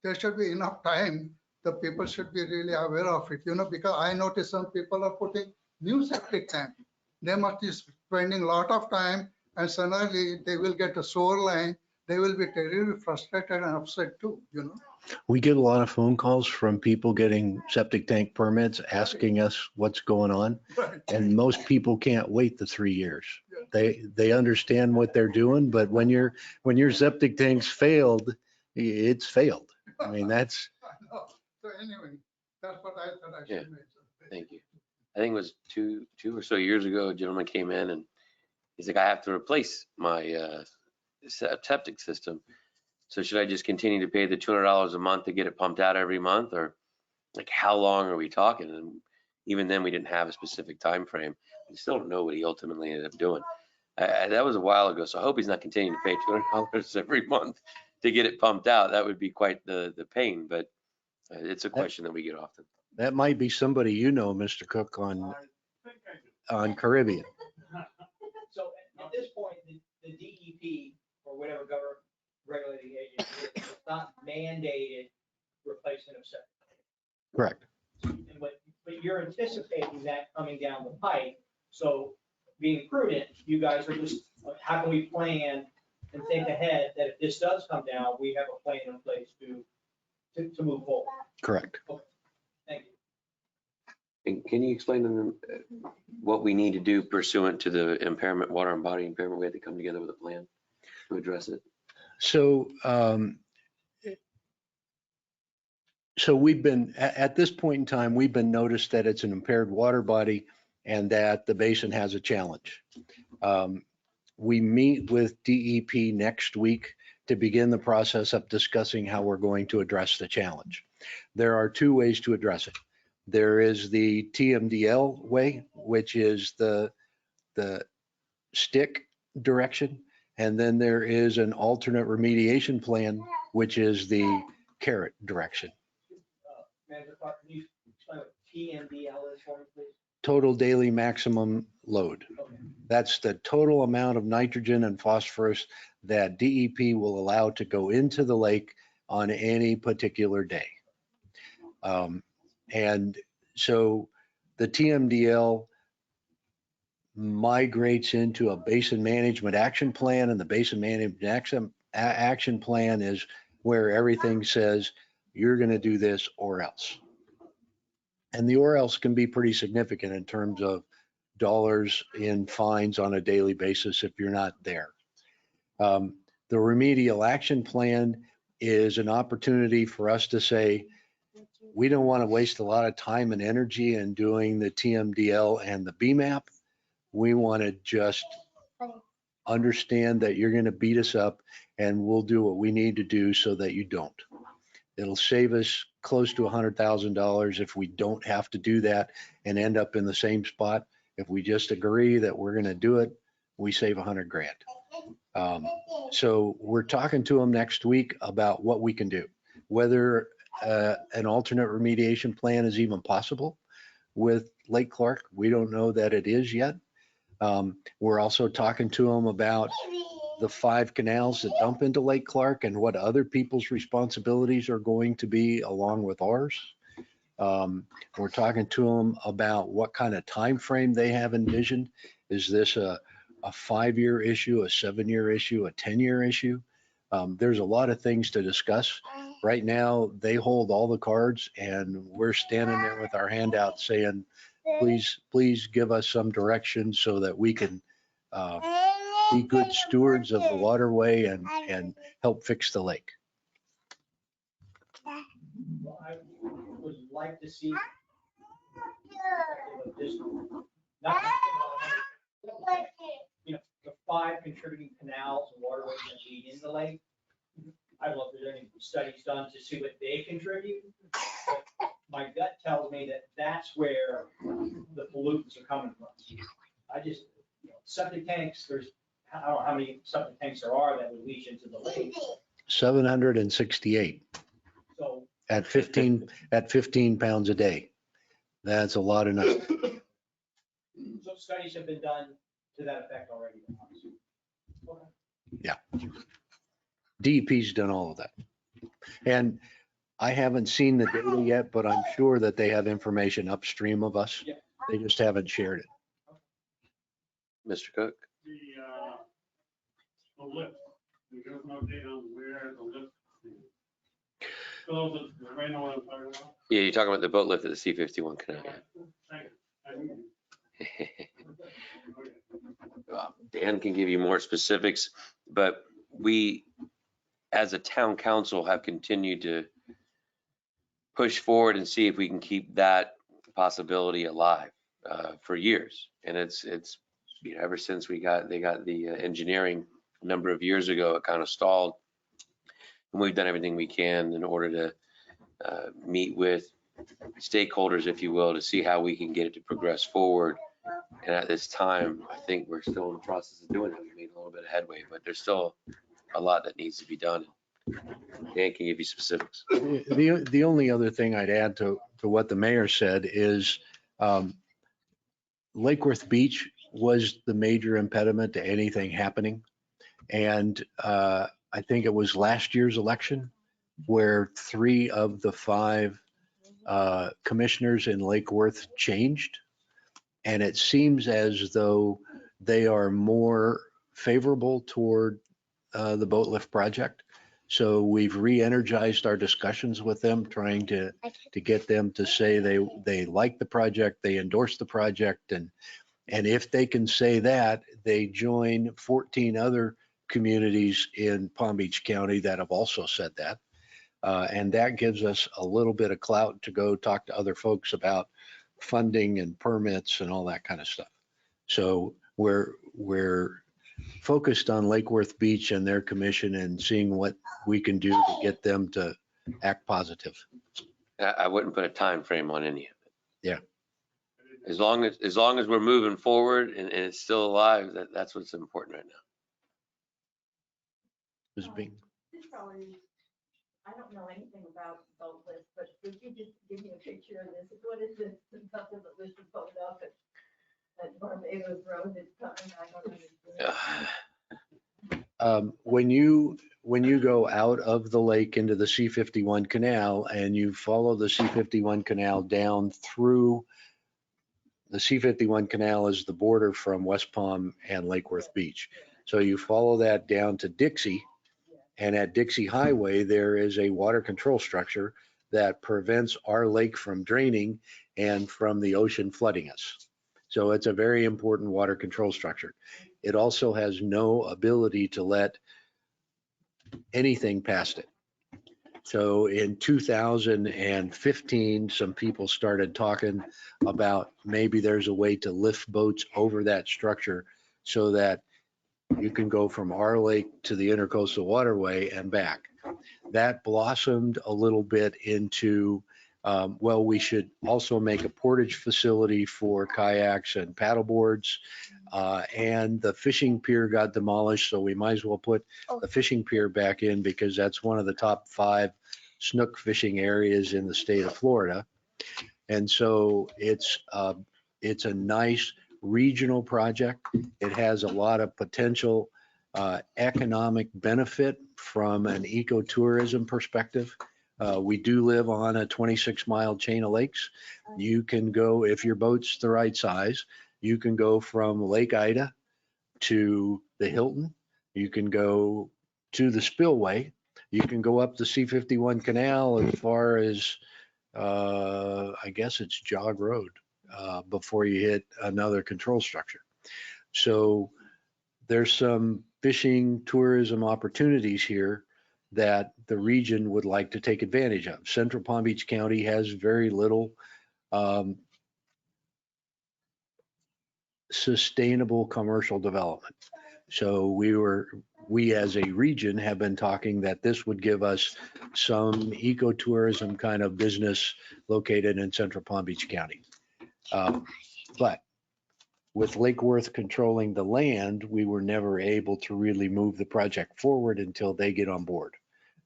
there should be enough time, the people should be really aware of it, because I notice some people are putting new septic tank. They must be spending a lot of time, and suddenly they will get a sewer line. They will be terribly frustrated and upset too, We get a lot of phone calls from people getting septic tank permits, asking us what's going on. Right. And most people can't wait the 3 years. They understand what they're doing, but when your septic tank's failed, it's failed. I mean, that's. I know. So anyway, that's what I thought I should mention. Thank you. I think it was two or so years ago, a gentleman came in and He's like, I have to replace my septic system. So should I just continue to pay the $200 a month to get it pumped out every month, or like how long are we talking? And even then, we didn't have a specific time frame. We still don't know what he ultimately ended up doing. That was a while ago, so I hope he's not continuing to pay $200 every month to get it pumped out. That would be quite the pain, but it's a question that we get often. That might be somebody you know, Mr. Cook, on Caribbean. So at this point, the DEP or whatever government regulating agency is not mandated replacement of septic. Correct. But you're anticipating that coming down the pipe. So being prudent, you guys are just, how can we plan and think ahead that if this does come down, we have a plan in place to move forward? Correct. Okay. Thank you. And can you explain to them what we need to do pursuant to the impairment, water and body impairment? We had to come together with a plan to address it. So, so we've been, at this point in time, we've been noticed that it's an impaired water body and that the basin has a challenge. We meet with DEP next week to begin the process of discussing how we're going to address the challenge. There are two ways to address it. There is the TMDL way, which is the stick direction. And then there is an alternate remediation plan, which is the carrot direction. Manager Clark, can you explain what TMDL is for me, please? Total daily maximum load. Okay. That's the total amount of nitrogen and phosphorus that DEP will allow to go into the lake on any particular day. And so the TMDL migrates into a basin management action plan, and the basin management action plan is where everything says you're going to do this or else. And the or else can be pretty significant in terms of dollars in fines on a daily basis if you're not there. The remedial action plan is an opportunity for us to say, we don't want to waste a lot of time and energy in doing the TMDL and the BMAP. We want to just understand that you're going to beat us up and we'll do what we need to do so that you don't. It'll save us close to $100,000 if we don't have to do that and end up in the same spot. If we just agree that we're going to do it, we save $100 grand. So we're talking to them next week about what we can do, whether an alternate remediation plan is even possible with Lake Clark. We don't know that it is yet. We're also talking to them about the 5 canals that dump into Lake Clark and what other people's responsibilities are going to be along with ours. We're talking to them about what kind of time frame they have envisioned. Is this a 5-year issue, a 7-year issue, a 10-year issue? There's a lot of things to discuss. Right now, they hold all the cards and we're standing there with our hand out saying, please give us some direction so that we can be good stewards of the waterway and help fix the lake. Well, I would like to see this, not, the 5 contributing canals and waterways that lead in the lake. I don't know if there's any studies done to see what they contribute. But my gut tells me that that's where the pollutants are coming from. I just, septic tanks, I don't know how many septic tanks there are that would leach into the lake. 768 So at 15 pounds a day. That's a lot of nuts. So studies have been done to that effect already. Okay. Yeah. DEP's done all of that. And I haven't seen the data yet, but I'm sure that they have information upstream of us. Yeah. They just haven't shared it. Mr. Cook? The lift, there's no data on where the lift. So the right now what I'm talking about? Yeah, you're talking about the boat lift at the C-51 canal. Dan can give you more specifics, but we, as a town council, have continued to push forward and see if we can keep that possibility alive for years. And it's ever since they got the engineering a number of years ago, it kind of stalled. And we've done everything we can in order to meet with stakeholders, if you will, to see how we can get it to progress forward. And at this time, I think we're still in the process of doing it. We made a little bit of headway, but there's still a lot that needs to be done. Dan can give you specifics. The only other thing I'd add to what the mayor said is Lakeworth Beach was the major impediment to anything happening. And I think it was last year's election where 3 of the 5 commissioners in Lakeworth changed. And it seems as though they are more favorable toward the boat lift project. So we've re-energized our discussions with them, trying to get them to say they like the project, they endorse the project. And if they can say that, they join 14 other communities in Palm Beach County that have also said that. And that gives us a little bit of clout to go talk to other folks about funding and permits and all that kind of stuff. So we're focused on Lakeworth Beach and their commission and seeing what we can do to get them to act positive. I wouldn't put a time frame on any of it. Yeah. As long as we're moving forward and it's still alive, that's what's important right now. Ms. Bing. I don't know anything about boat lifts, but could you just give me a picture of this? What is this? Something that lifts the boat up at Barbados Road is coming. I don't understand. When you go out of the lake into the C-51 canal and you follow the C-51 canal down through, the C-51 canal is the border from West Palm and Lakeworth Beach. So you follow that down to Dixie, and at Dixie Highway, there is a water control structure that prevents our lake from draining and from the ocean flooding us. So it's a very important water control structure. It also has no ability to let anything past it. So in 2015, some people started talking about maybe there's a way to lift boats over that structure so that you can go from our lake to the Intercoastal Waterway and back. That blossomed a little bit into, well, we should also make a portage facility for kayaks and paddle boards. And the fishing pier got demolished, so we might as well put the fishing pier back in because that's one of the top 5 snook fishing areas in the state of Florida. And so it's a nice regional project. It has a lot of potential economic benefit from an ecotourism perspective. We do live on a 26-mile chain of lakes. You can go, if your boat's the right size, you can go from Lake Ida to the Hilton. You can go to the spillway. You can go up the C-51 canal as far as, I guess it's Jog Road, before you hit another control structure. So there's some fishing tourism opportunities here that the region would like to take advantage of. Central Palm Beach County has very little sustainable commercial development. So we as a region have been talking that this would give us some ecotourism kind of business located in Central Palm Beach County. But with Lakeworth controlling the land, we were never able to really move the project forward until they get on board.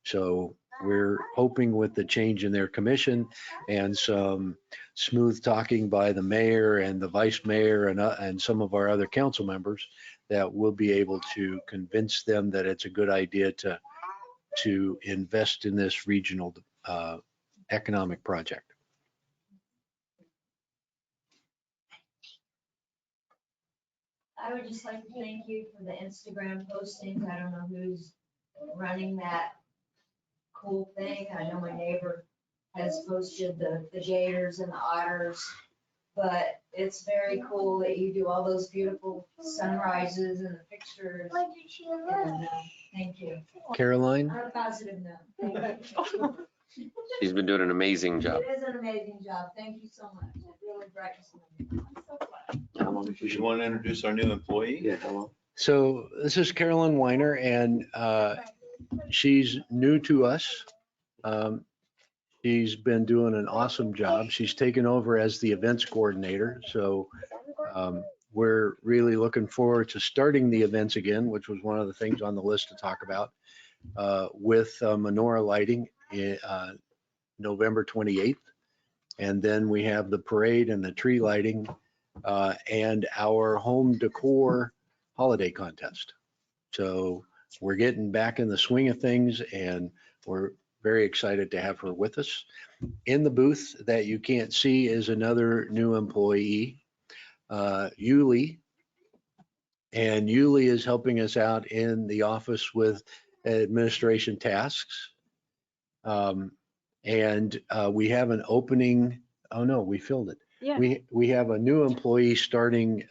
So we're hoping with the change in their commission and some smooth talking by the mayor and the vice mayor and some of our other council members that we'll be able to convince them that it's a good idea to invest in this regional economic project. I would just like to thank you for the Instagram postings. I don't know who's running that cool thing. I know my neighbor has posted the gators and the otters, but it's very cool that you do all those beautiful sunrises and the pictures. And, thank you. Caroline? On a positive note. She's been doing an amazing job. It is an amazing job. Thank you so much. really brightens my day. I'm so glad. How long did Do you want to introduce our new employee? Yeah, how long? So this is Carolyn Weiner, and she's new to us. She's been doing an awesome job. She's taken over as the events coordinator. So we're really looking forward to starting the events again, which was one of the things on the list to talk about with menorah lighting November 28th. And then we have the parade and the tree lighting and our home decor holiday contest. So we're getting back in the swing of things, and we're very excited to have her with us. In the booth that you can't see is another new employee, Yuli. And Yuli is helping us out in the office with administration tasks. And we have an opening. Oh no, we filled it. Yeah. We have a new employee starting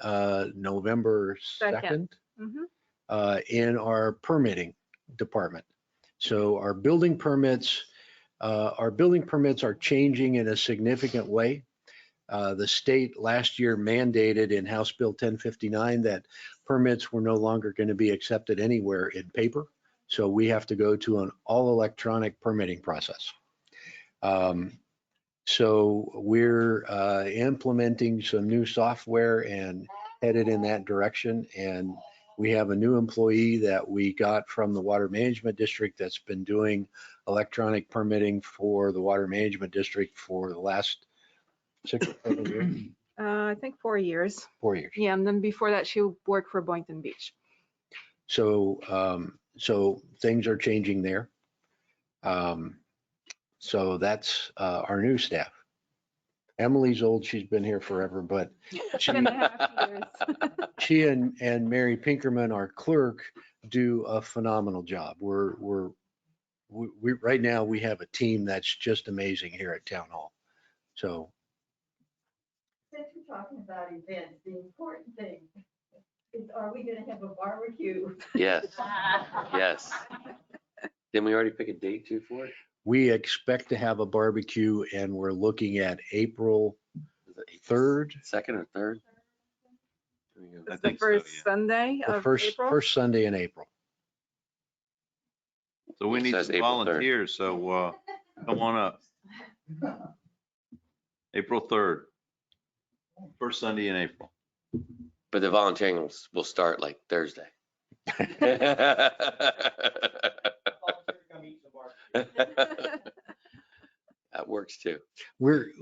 November 2nd in our permitting department. So our building permits are changing in a significant way. The state last year mandated in House Bill 1059 that permits were no longer going to be accepted anywhere in paper. So we have to go to an all electronic permitting process. So we're implementing some new software and headed in that direction. And we have a new employee that we got from the Water Management District that's been doing electronic permitting for the Water Management District for the last 6 or 7 years. I think 4 years. 4 years. Yeah, and then before that, she worked for Boynton Beach. So, so things are changing there. So that's our new staff. Emily's old, she's been here forever, but she, 2.5 years. she and Mary Pinkerman, our clerk, do a phenomenal job. We right now we have a team that's just amazing here at Town Hall. So Since we're talking about events, the important thing is, are we gonna have a barbecue? Yes, yes. Didn't we already pick a date too for it? we expect to have a barbecue, and we're looking at April 3rd. Second or third? There we go. I It's the think so, first yeah. Sunday The of first April. first Sunday in April. So we It need says some April 3rd. volunteers, so come on up. April 3rd. First Sunday in April. But the volunteering will start like Thursday. That works too. We're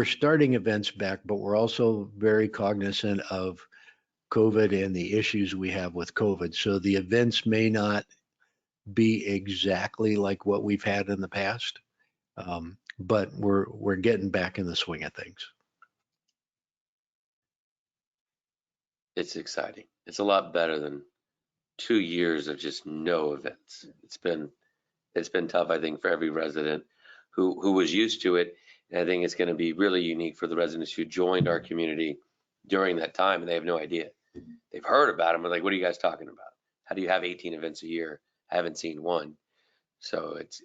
starting events back, but we're also very cognizant of COVID and the issues we have with COVID. So the events may not be exactly like what we've had in the past, but we're getting back in the swing of things. It's exciting. It's a lot better than 2 years of just no events. It's been tough, I think, for every resident who was used to it. And I think it's going to be really unique for the residents who joined our community during that time, and they have no idea. They've heard about them, but like, what are you guys talking about? How do you have 18 events a year? I haven't seen one. So it's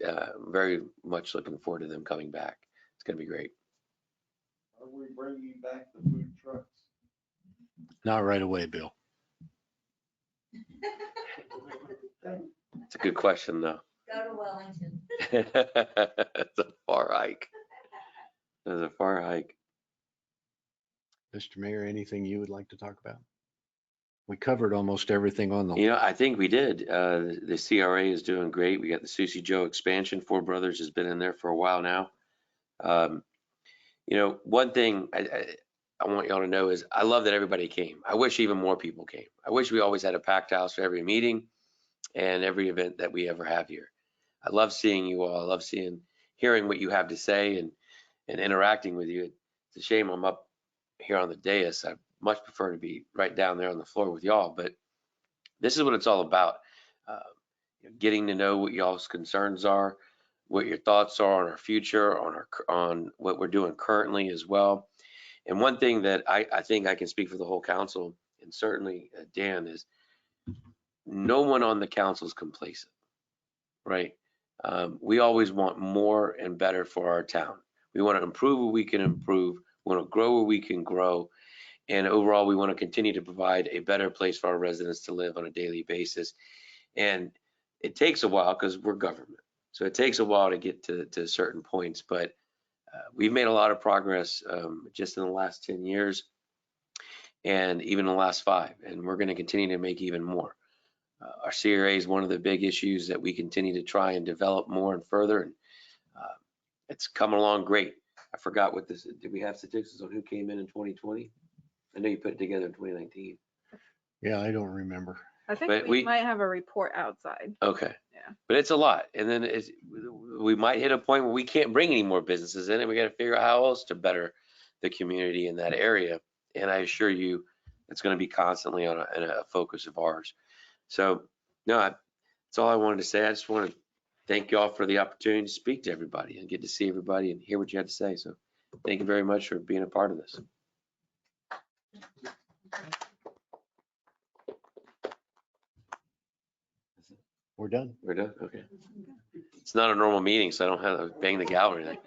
very much looking forward to them coming back. It's going to be great. Are we bringing back the food trucks? Not right away, Bill. It's a good question, though. Go to Wellington. It's a far hike. It's a far hike. Mr. Mayor, anything you would like to talk about? We covered almost everything on the. You know, I think we did. The CRA is doing great. We got the Susie Joe expansion. Four Brothers has been in there for a while now. You know, one thing I want y'all to know is I love that everybody came. I wish even more people came. I wish we always had a packed house for every meeting and every event that we ever have here. I love seeing you all. I love hearing what you have to say and interacting with you. It's a shame I'm up here on the dais. I much prefer to be right down there on the floor with y'all, but this is what it's all about. Getting to know what y'all's concerns are, what your thoughts are on our future, on what we're doing currently as well. And one thing that I think I can speak for the whole council, and certainly Dan, is no one on the council is complacent, right? We always want more and better for our town. We want to improve where we can improve. We want to grow where we can grow. And overall, we want to continue to provide a better place for our residents to live on a daily basis. And it takes a while because we're government. So it takes a while to get to certain points, but we've made a lot of progress just in the last 10 years and even in the last 5, and we're going to continue to make even more. Our CRA is one of the big issues that we continue to try and develop more and further, and it's coming along great. I forgot what this, did we have statistics on who came in 2020? I know you put it together in 2019. Yeah, I don't remember. I think But we we- might have a report outside. Okay. Yeah. But it's a lot. And then we might hit a point where we can't bring any more businesses in, and we got to figure out how else to better the community in that area. And I assure you, it's going to be constantly on a focus of ours. So, no, that's all I wanted to say. I just want to thank you all for the opportunity to speak to everybody and get to see everybody and hear what you had to say. So thank you very much for being a part of this. We're done. We're done? Okay. It's not a normal meeting, so I don't have to bang the gavel or anything.